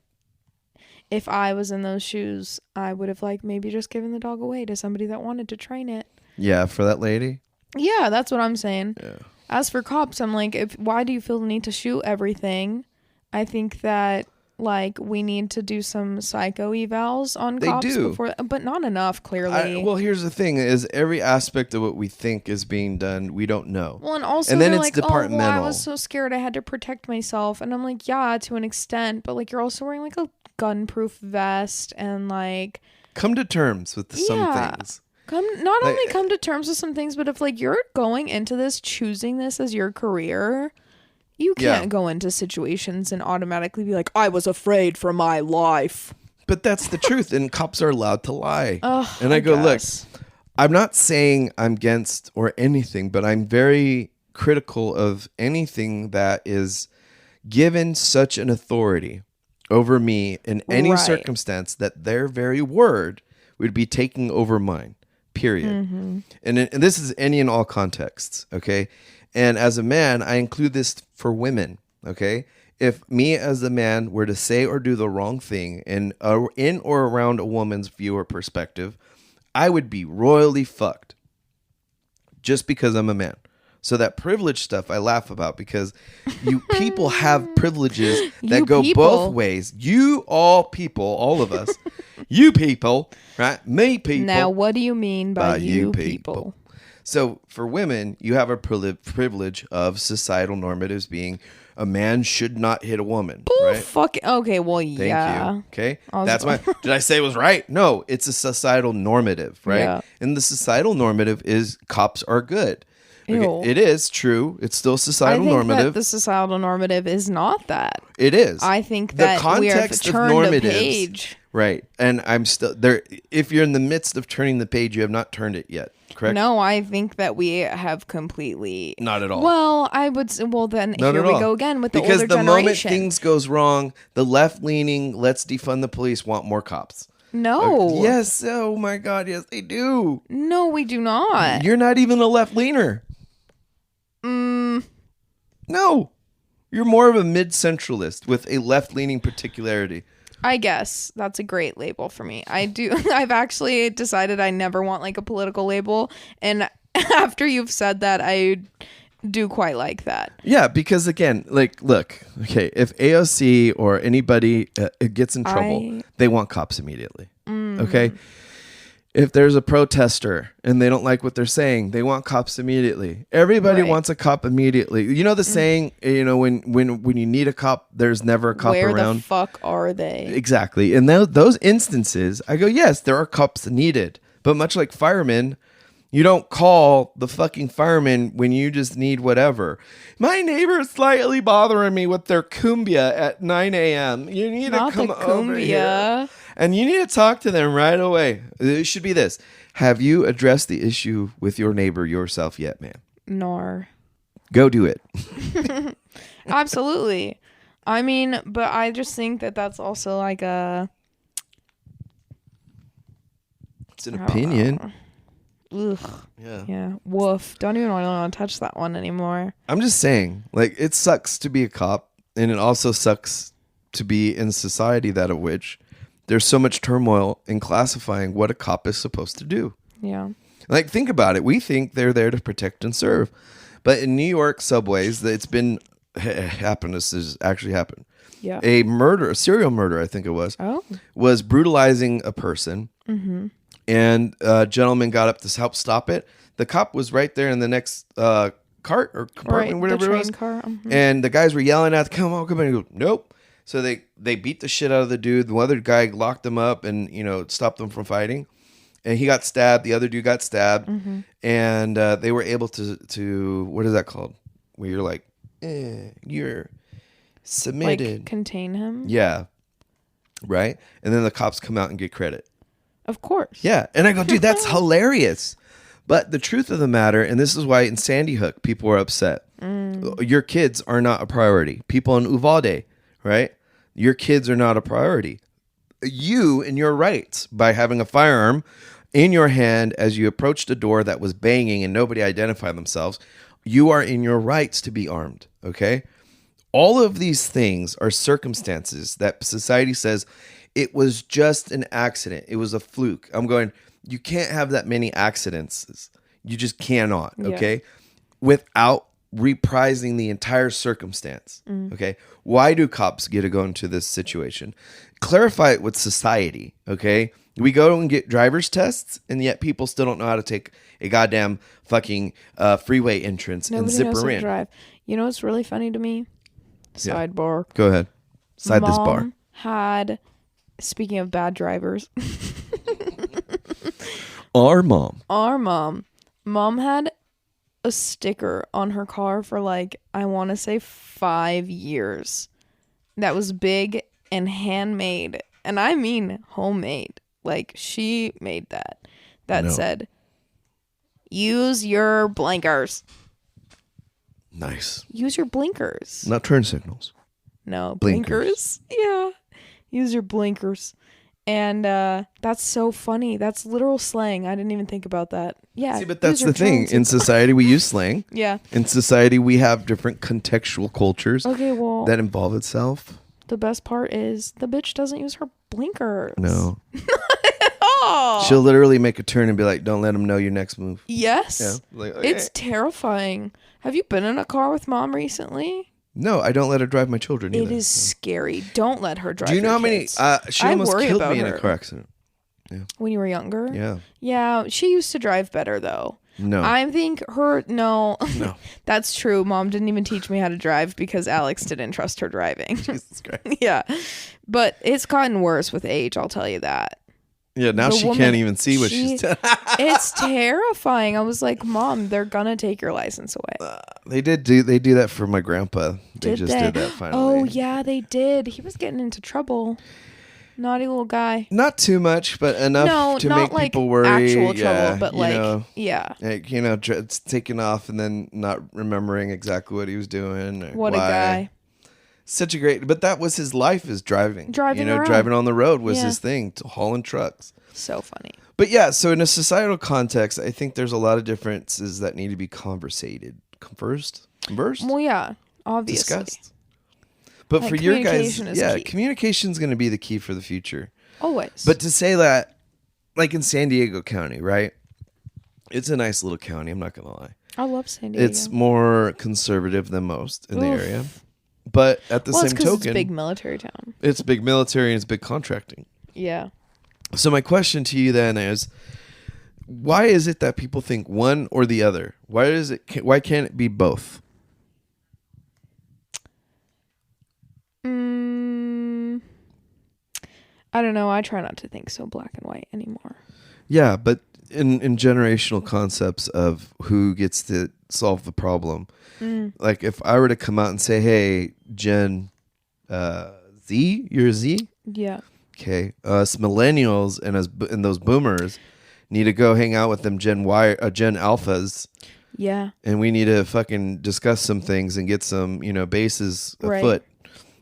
if I was in those shoes, I would have like maybe just given the dog away to somebody that wanted to train it. Yeah, for that lady. Yeah, that's what I'm saying. Yeah. As for cops, I'm like, why do you feel the need to shoot everything? I think that like we need to do some psycho evals on They cops do. before, but not enough clearly. Well, here's the thing: is every aspect of what we think is being done, we don't know. Well, and also And then they're it's like, oh, well, I departmental. was so scared I had to protect myself. And I'm like, yeah, to an extent. But, like, you're also wearing, like, a gun-proof vest and, like... Come to terms with some Yeah. things. Not only come to terms with some things, but if, like, you're going into this, choosing this as your career... You can't Yeah. go into situations and automatically be like, I was afraid for my life. But that's the truth, and cops are allowed to lie. Ugh, And I go, guess. look, I'm not saying I'm against or anything, but I'm very critical of anything that is given such an authority over me in any Right. circumstance that their very word would be taking over mine, period. Mm-hmm. And this is any and all contexts, okay? And as a man, I include this for women, okay? If me as a man were to say or do the wrong thing in or around a woman's view or perspective, I would be royally fucked just because I'm a man. So that privilege stuff I laugh about because you people have privileges that You go people. both ways. You all people, all of us, you people, right? Me people. Now, what do you mean by you people? So for women, you have a privilege of societal normatives being a man should not hit a woman, Oh, right? fuck. Okay, well, Thank yeah. you. Okay. Also- That's my, did I say it was right? No, it's a societal normative, right? Yeah. And the societal normative is cops are good. Ew. Okay, it is true. It's still I societal think normative. that the societal normative is not that. It is. I think The that we have context of turned a normatives- page. Right. And I'm still there. If you're in the midst of turning the page, you have not turned it yet. Correct? No, I think that we have completely. Not at all. Well, I would say, well, then Not here at we all. go again with the because older the moment generation. things goes wrong, the left leaning, let's defund the police, want more cops. No. Yes. Oh my God. Yes, they do. No, we do not. You're not even a left leaner. Mm, No. You're more of a mid centralist with a left leaning particularity. I guess that's a great label for me. I do. I've actually decided I never want like a political label. And after you've said that, I do quite like that. Yeah, because again, like, look, okay, if AOC or anybody gets in trouble, they want cops immediately. Okay? If there's a protester and they don't like what they're saying, they want cops immediately. Everybody Right. wants a cop immediately. You know the saying, you know, when you need a cop, there's never a cop Where around. the fuck are they? Exactly. In those instances, I go, yes, there are cops needed. But much like firemen, You don't call the fucking fireman when you just need whatever. My neighbor is slightly bothering me with their cumbia at 9 a.m. You need Not to come the over here. cumbia. And you need to talk to them right away. It should be this. Have you addressed the issue with your neighbor yourself yet, man? Nor. Go do it. Absolutely. I mean, but I just think that that's also like a... It's an opinion. Ugh. Yeah. Yeah. Woof. Don't even want to touch that one anymore. I'm just saying, like, it sucks to be a cop, and it also sucks to be in society that of which there's so much turmoil in classifying what a cop is supposed to do. Yeah. Like, think about it. We think they're there to protect and serve. But in New York subways, it's been happened. This has actually happened. Yeah. A serial murder, I think it was brutalizing a person. Mm-hmm. And a gentleman got up to help stop it. The cop was right there in the next cart or compartment, whatever it was. Car. Mm-hmm. And the guys were yelling at, come on. And he goes, nope. So they beat the shit out of the dude. The other guy locked him up and, stopped them from fighting. And he got stabbed. The other dude got stabbed. Mm-hmm. And they were able to, what is that called? Where you're like, you're submitted. Like contain him? Yeah. Right? And then the cops come out and get credit. Of course. Yeah. And I go, dude, that's hilarious. But the truth of the matter, and this is why in Sandy Hook, people are upset. Your kids are not a priority. People in Uvalde, right? Your kids are not a priority. You and your rights by having a firearm in your hand as you approached a door that was banging and nobody identified themselves, you are in your rights to be armed, okay? All of these things are circumstances that society says it was just an accident. It was a fluke. I'm going, you can't have that many accidents. You just cannot, okay? Without reprising the entire circumstance, okay? Why do cops get to go into this situation? Clarify it with society, okay? We go and get driver's tests, and yet people still don't know how to take a goddamn fucking freeway entrance Nobody and zip knows her how to in. drive. You know what's really funny to me? Sidebar. Go ahead. Side this bar. Mom had, speaking of bad drivers, Our mom. Mom had a sticker on her car for like, I want to say 5 years. That was big and handmade. And I mean homemade. Like she made that. That said, use your blinkers. Nice. Use your blinkers. Not turn signals. No, Blinkers. blinkers. Yeah. Use your blinkers. And that's so funny. That's literal slang. I didn't even think about that. Yeah. See, but that's the thing. In society, we use slang. Yeah. In society, we have different contextual cultures that involve itself. The best part is the bitch doesn't use her blinkers. No. Oh. She'll literally make a turn and be like, don't let them know your next move. Yes. Yeah. Like, okay. It's terrifying. Have you been in a car with mom recently? No, I don't let her drive my children either. It is scary. Don't let her drive. Do you know your how many? kids. She I almost worry killed about me in her. a car accident. Yeah. When you were younger? Yeah. Yeah, she used to drive better though. No. I think her no. No. That's true. Mom didn't even teach me how to drive because Alex didn't trust her driving. Jesus Christ. Yeah. But it's gotten worse with age, I'll tell you that. Yeah, now The she woman- can't even see what she's doing. It's terrifying. I was like, Mom, they're gonna take your license away. They do that for my grandpa. They Did just they? did that finally. Oh yeah, they did. He was getting into trouble. Naughty little guy. Not too much, but enough to not make like people worry. actual Yeah, trouble, but you like know, yeah. like, it's taking off and then not remembering exactly what he was doing. Or What why. a guy. Such a great, but that was his life, is driving. Driving around. Driving on the road was Yeah. his thing, hauling trucks. So funny. But yeah, so in a societal context, I think there's a lot of differences that need to be conversed, Well, yeah, obviously. discussed. But Like, for your guys, communication is key. communication's going to be the key for the future. Always. But to say that, like in San Diego County, right? It's a nice little county. I'm not going to lie. I love San Diego. It's more conservative than most in the Oof. area. But at the well, it's same 'cause token, it's a big military town. it's big military and it's big contracting. Yeah. So my question to you then is, why is it that people think one or the other? Why can't it be both? I don't know. I try not to think so black and white anymore. Yeah, but in generational concepts of who gets to solve the problem. Like if I were to come out and say, "Hey, Gen Z, you're a Z, Yeah. okay? Us millennials and those boomers need to go hang out with them Gen Y, Gen Alphas." Yeah. And we need to fucking discuss some things and get some, bases Right. afoot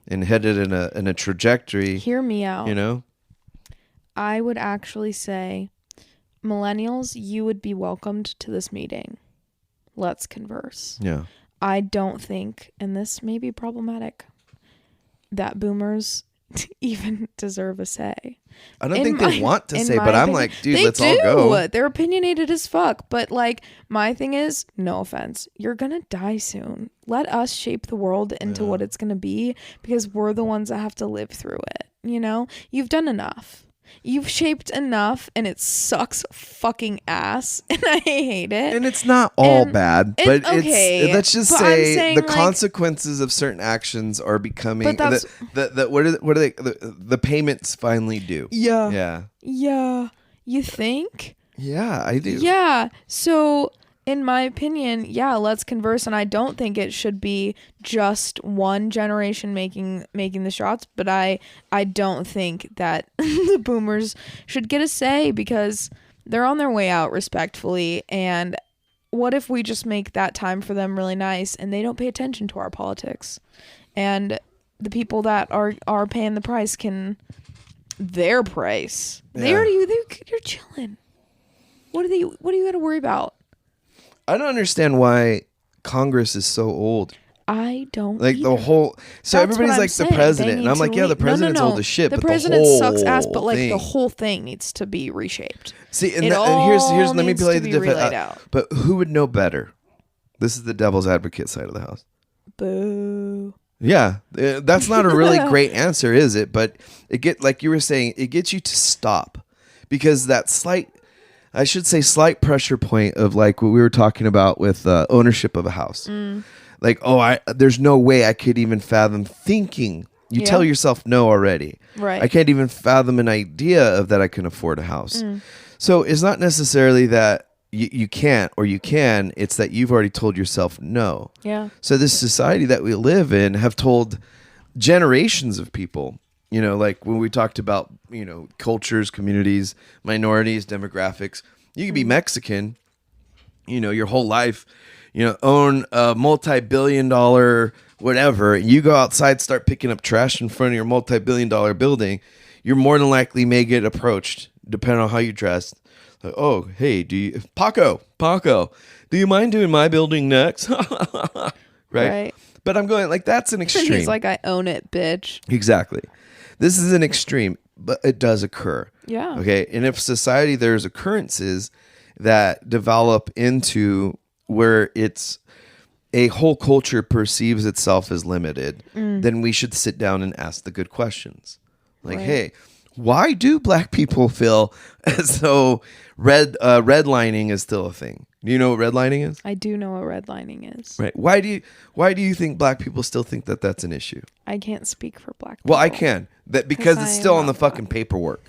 and headed in a trajectory. Hear me out. I would actually say, millennials, you would be welcomed to this meeting. Let's converse. Yeah. I don't think, and this may be problematic, that boomers even deserve a say. I don't think they want to say, but I'm like, dude, let's all go. They're opinionated as fuck. But like, my thing is, no offense, you're gonna die soon. Let us shape the world into what it's gonna be, because we're the ones that have to live through it. You've done enough. You've shaped enough, and it sucks fucking ass, and I hate it. And it's not all bad, but okay, let's just but say saying, the like, consequences of certain actions are becoming But that's- what are they the payments finally due. Yeah. You think? Yeah, I do. Yeah. So, in my opinion, let's converse. And I don't think it should be just one generation making the shots, but I don't think that the boomers should get a say, because they're on their way out respectfully. And what if we just make that time for them really nice, and they don't pay attention to our politics, and the people that are paying the price can their price. You're chilling. What do you got to worry about? I don't understand why Congress is so old. I don't like either. the whole. So That's everybody's what I'm like saying. the president, They and I'm need like, to yeah, the leave. president's No. old as shit. The but president the whole sucks ass, but like thing. the whole thing needs to be reshaped. See, and, It and here's all let me needs play to the be different. relayed out. But who would know better? This is the devil's advocate side of the house. Boo. Yeah, that's not a really great answer, is it? But like you were saying, it gets you to stop, because that slight pressure point of like what we were talking about with ownership of a house. Like, there's no way I could even fathom thinking. You tell yourself no already. Right. I can't even fathom an idea of that I can afford a house. So it's not necessarily that you can't or you can. It's that you've already told yourself no. Yeah. So this society that we live in have told generations of people, like when we talked about, cultures, communities, minorities, demographics, you could be Mexican, your whole life, own a multi-billion-dollar whatever. You go outside, start picking up trash in front of your multi-billion-dollar building. You're more than likely may get approached, depending on how you dress. Like, oh, hey, Paco, do you mind doing my building next? Right. But I'm going like, that's an extreme. He's like, I own it, bitch. Exactly. This is an extreme, but it does occur. Yeah. Okay. And if society, there's occurrences that develop into where it's a whole culture perceives itself as limited, then we should sit down and ask the good questions. Like, hey, why do black people feel as though redlining is still a thing? Do you know what redlining is? I do know what redlining is. Right. Why do you think black people still think that that's an issue? I can't speak for black people. Well, I can. Because it's I still am on the not fucking paperwork.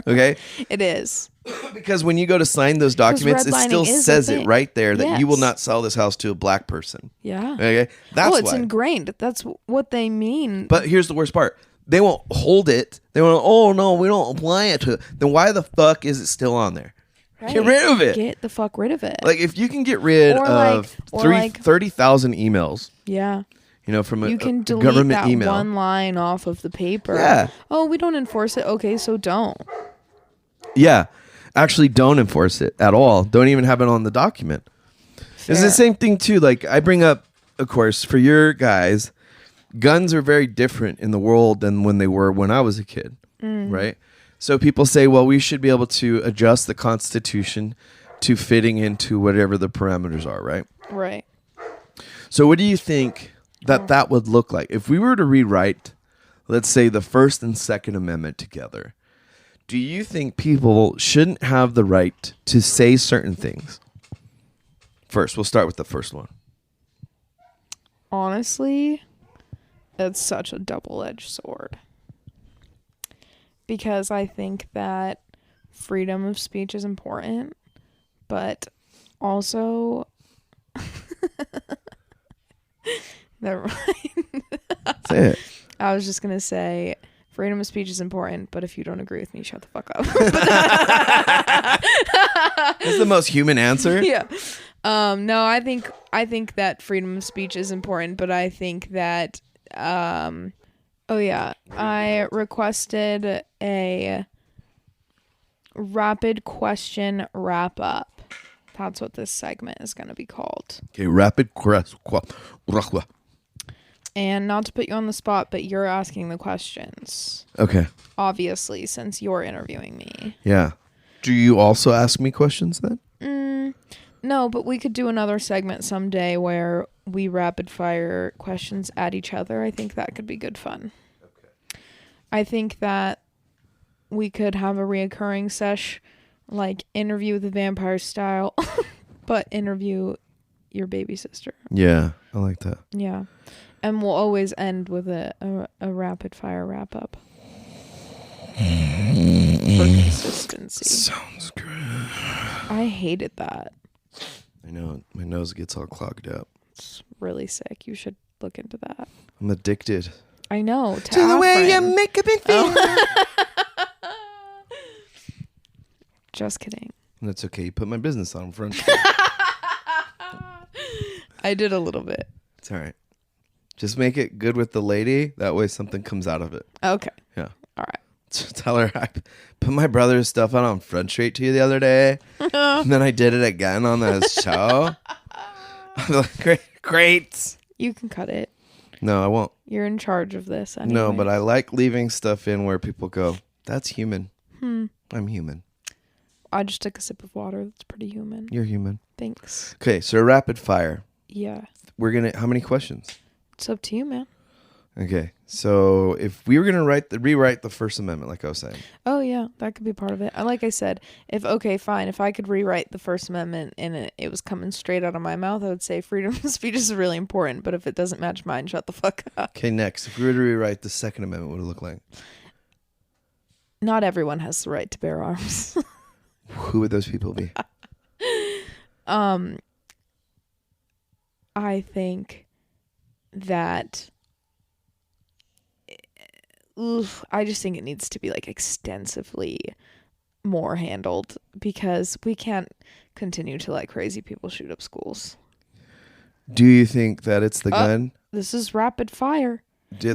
Okay? It is. Because when you go to sign those documents, it still redlining is a says it thing. right there that you will Yes. not sell this house to a black person. Yeah. Okay? That's it's why. ingrained. That's what they mean. But here's the worst part. They won't hold it. They won't, oh no, we don't apply it to it. Then why the fuck is it still on there? Right. Get rid of it. Get the fuck rid of it. Like if you can get rid of 30,000 emails, yeah. From a You can a delete government that email. one line off of the paper. Yeah. Oh, we don't enforce it. Okay, so don't. Yeah. Actually, don't enforce it at all. Don't even have it on the document. It's the Fair. same thing, too. Like, I bring up, of course, for your guys, guns are very different in the world than when they were when I was a kid, right? So people say, well, we should be able to adjust the Constitution to fitting into whatever the parameters are, right? Right. So what do you think that would look like? If we were to rewrite, let's say, the First and Second Amendment together, do you think people shouldn't have the right to say certain things? First, we'll start with the first one. Honestly, it's such a double-edged sword. Because I think that freedom of speech is important, but also never mind. Say it. I was just gonna say freedom of speech is important, but if you don't agree with me, shut the fuck up. That's the most human answer. Yeah. No, I think that freedom of speech is important, but I think that oh yeah, I requested a rapid question wrap up. That's what this segment is going to be called. Okay, rapid question. And not to put you on the spot, but you're asking the questions. Okay. Obviously, since you're interviewing me. Yeah. Do you also ask me questions then? No, but we could do another segment someday where we rapid fire questions at each other. I think that could be good fun. Okay. I think that we could have a reoccurring sesh, like Interview with the Vampire style, but interview your baby sister. Yeah, I like that. Yeah. And we'll always end with a rapid fire wrap up. For consistency. Sounds good. I hated that. I know. My nose gets all clogged up. It's really sick. You should look into that. I'm addicted. I know. To the way you make me feel. Just kidding. That's okay. You put my business on front. I did a little bit. It's all right. Just make it good with the lady. That way something comes out of it. Okay. Yeah. All right. Tell her I put my brother's stuff on Front Street to you the other day. And then I did it again on the show. I'm like, great. You can cut it. No, I won't. You're in charge of this. Anyway. No, but I like leaving stuff in where people go, that's human. I'm human. I just took a sip of water. That's pretty human. You're human. Thanks. Okay, so rapid fire. Yeah. How many questions? It's up to you, man. Okay, so if we were going to rewrite the First Amendment, like I was saying. Oh, yeah, that could be part of it. Like I said, if I could rewrite the First Amendment and it was coming straight out of my mouth, I would say freedom of speech is really important, but if it doesn't match mine, shut the fuck up. Okay, next, if we were to rewrite the Second Amendment, what would it look like? Not everyone has the right to bear arms. Who would those people be? I think that I just think it needs to be like extensively more handled because we can't continue to let crazy people shoot up schools. Do you think that it's the gun? This is rapid fire. You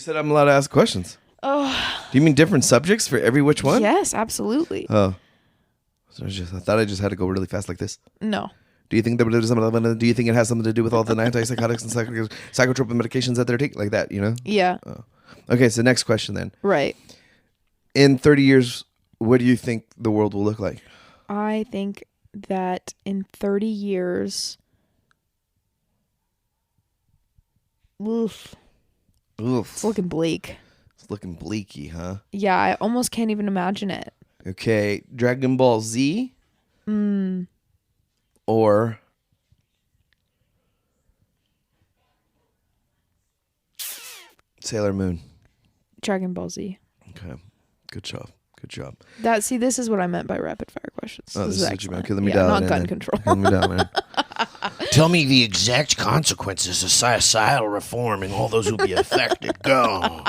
said I'm allowed to ask questions. Oh. Do you mean different subjects for every which one? Yes, absolutely. Oh. So I thought I just had to go really fast like this. No. Do you think it has something to do with all the antipsychotics and psychotropic medications that they're taking? Like that, you know? Yeah. Oh. Okay, so next question then. Right. In 30 years, what do you think the world will look like? I think that in 30 years... It's looking bleak. It's looking bleaky, huh? Yeah, I almost can't even imagine it. Okay, Dragon Ball Z? Or Sailor Moon? Dragon Ball Z. Okay, good job. This is what I meant by rapid fire questions. Oh, this is what you meant. Okay, let me dial not gun then. Control. Let me down, man. Tell me the exact consequences of societal reform and all those who be affected. Go.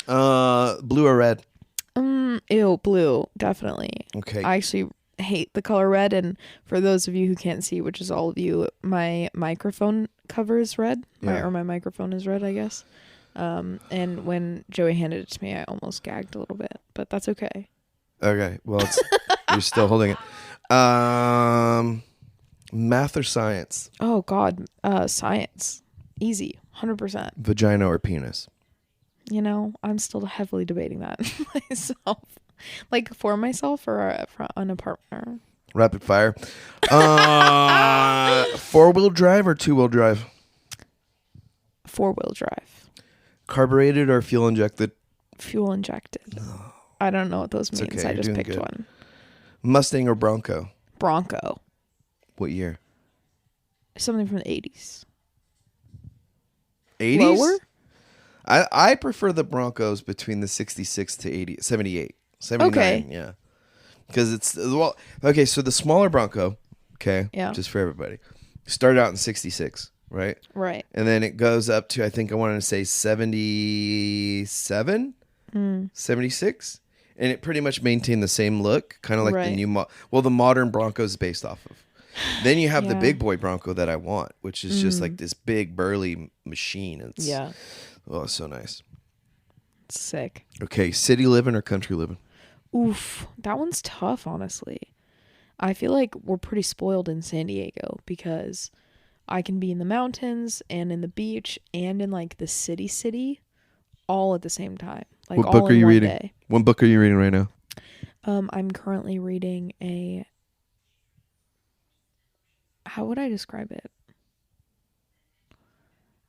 Blue or red? Ew, blue, definitely. Okay. I actually hate the color red, and for those of you who can't see, which is all of you, my microphone cover is red. Yeah. My microphone is red, I guess. And when Joey handed it to me, I almost gagged a little bit, but that's okay. Okay, well, you're still holding it. Math or science? Oh, God. Science. Easy. 100%. Vagina or penis? You know, I'm still heavily debating that myself. Like for myself or on a partner? Rapid fire. 4-wheel drive or 2-wheel drive? 4-wheel drive. Carbureted or fuel injected? Fuel injected. I don't know what those means. Okay, I just picked good. one. Mustang or Bronco? Bronco. What year? Something from the 80s. 80s? Lower? I prefer the Broncos between the 66 to 78. 79, Okay. yeah. because it's well. Okay, so the smaller Bronco, okay, Yeah. just for everybody, started out in '66, right? Right. And then it goes up to, I think I wanted to say 77, 76, and it pretty much maintained the same look, kind of like the Right. new the modern Bronco is based off of. Then you have the Yeah. big boy Bronco that I want, which is just like this big burly machine. It's oh, so nice. Sick. Okay, city living or country living? Oof, that one's tough, honestly. I feel like we're pretty spoiled in San Diego because I can be in the mountains and in the beach and in like the city all at the same time. Like What all book are in you one reading? day. What book are you reading right now? I'm currently reading how would I describe it?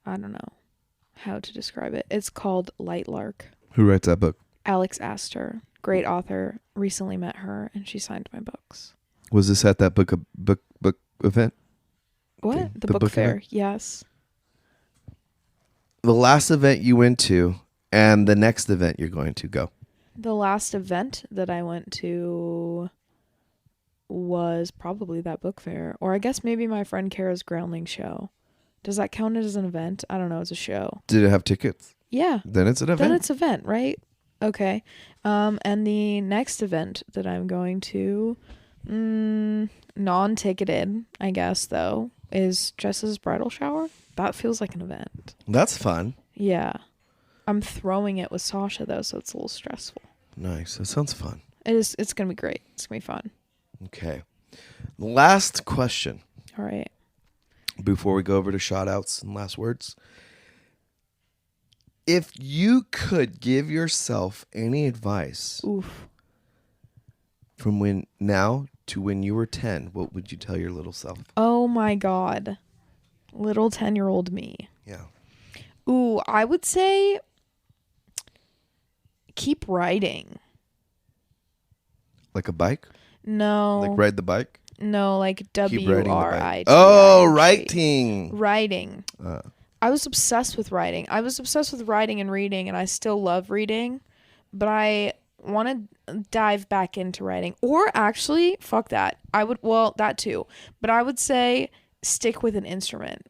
I don't know how to describe it. It's called Light Lark. Who writes that book? Alex Astor, great author. Recently met her and she signed my books. Was this at that book event? What? The The book book fair. event? Yes. The last event you went to and the next event you're going to go. The last event that I went to was probably that book fair. Or I guess maybe my friend Kara's groundling show. Does that count as an event? I don't know. It's a show. Did it have tickets? Yeah. Then it's an event. Then it's event, right? Okay. And the next event that I'm going to, non-ticketed, I guess, though, is Jess's bridal shower. That feels like an event. That's fun. Yeah. I'm throwing it with Sasha, though, so it's a little stressful. Nice. That sounds fun. It's going to be great. It's going to be fun. Okay. Last question All right. before we go over to shout outs and last words. If you could give yourself any advice Oof. from when now to when you were 10, what would you tell your little self? Oh, my God. Little 10-year-old me. Yeah. Ooh, I would say keep writing. Like a bike? No. Like ride the bike? No, like Keep riding the bike. WRIT. Oh, writing. Writing. I was obsessed with writing. I was obsessed with writing and reading, and I still love reading, but I want to dive back into writing. Or actually, fuck that. That too. But I would say stick with an instrument.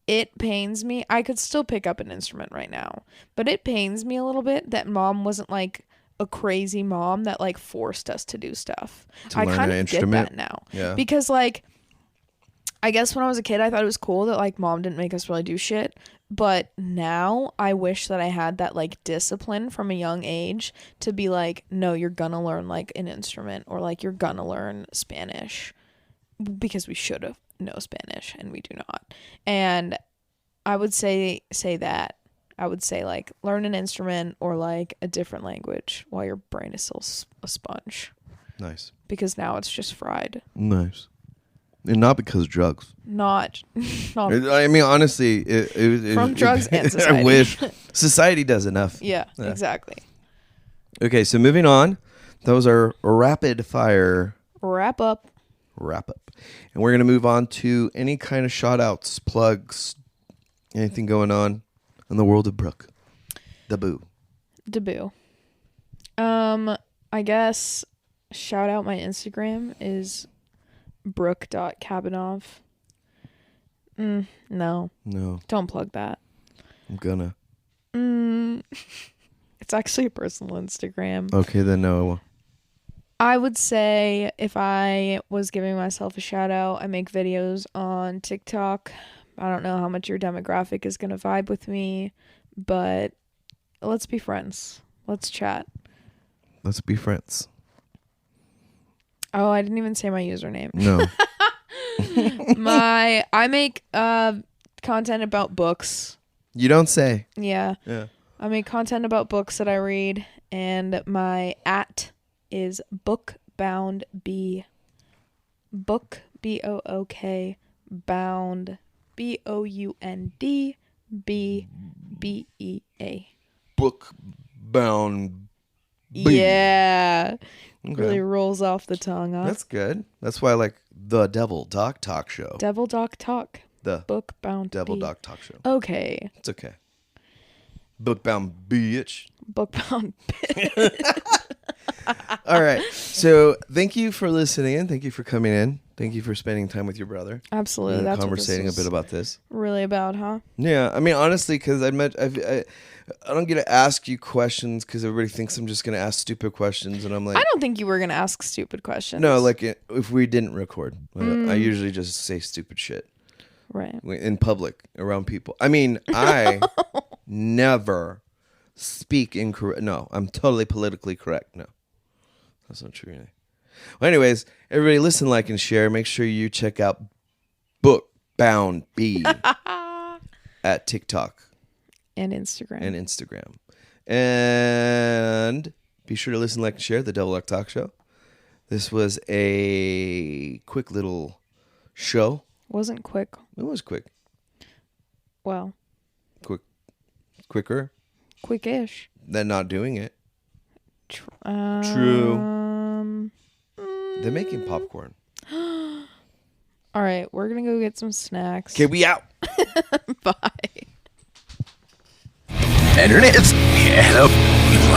It pains me. I could still pick up an instrument right now, but it pains me a little bit that mom wasn't like a crazy mom that like forced us to do stuff. I kind of get that now. Yeah. Because like, I guess when I was a kid, I thought it was cool that like mom didn't make us really do shit. But now I wish that I had that like discipline from a young age to be like, no, you're gonna learn like an instrument or like you're gonna learn Spanish because we should have know Spanish and we do not. And I would say that. I would say like learn an instrument or like a different language while your brain is still a sponge. Nice. Because now it's just fried. Nice. And not because of drugs. Not I mean, honestly, from drugs and society. I wish society does enough. Yeah, exactly. Okay, so moving on. That was our rapid fire Wrap up. And we're going to move on to any kind of shout outs, plugs, anything going on in the world of Brooke. Debut. I guess shout out my Instagram is brooke.kabanov. No. Don't plug that. I'm gonna. It's actually a personal Instagram. Okay, then no. I would say if I was giving myself a shout out, I make videos on TikTok. I don't know how much your demographic is going to vibe with me, but let's be friends. Let's chat. Let's be friends. Oh, I didn't even say my username. No. I make content about books. You don't say. Yeah. I make content about books that I read, and my @ is bookboundb. Book BOOK bound BOUNDBBEA. Bookbound. Yeah. Okay. Really rolls off the tongue, huh? That's good. That's why I like the Devil Doc Talk Show. Devil Doc Talk. The Bookbound Devil B. Doc Talk Show. Okay. It's okay. Bookbound bitch. Bookbound. All right. So So thank you for listening in. Thank you for coming in. Thank you for spending time with your brother. Absolutely. And That's conversating what this a bit is about this. really about, huh? Yeah, I mean, honestly, because I don't get to ask you questions because everybody thinks I'm just going to ask stupid questions, and I'm like, I don't think you were gonna ask stupid questions. no, like if we didn't record, I usually just say stupid shit right. in public around people. I mean, I never speak incorrect. No, I'm totally politically correct. No, that's not true. Well, anyways, everybody listen, like, and share. Make sure you check out Bookbound B at TikTok And Instagram. And be sure to listen, like, and share the Double Luck Talk Show. This was a quick little show. Wasn't quick. It was quick. Well, Quicker quick-ish. than not doing it. True. They're making popcorn. All right, we're gonna go get some snacks. Okay, we out. Bye. Internet. Hello.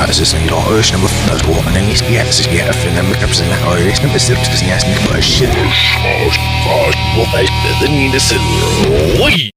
This is your urge number 4. And then you get this is get a friend number represent our urge number 6 because yes, number shit.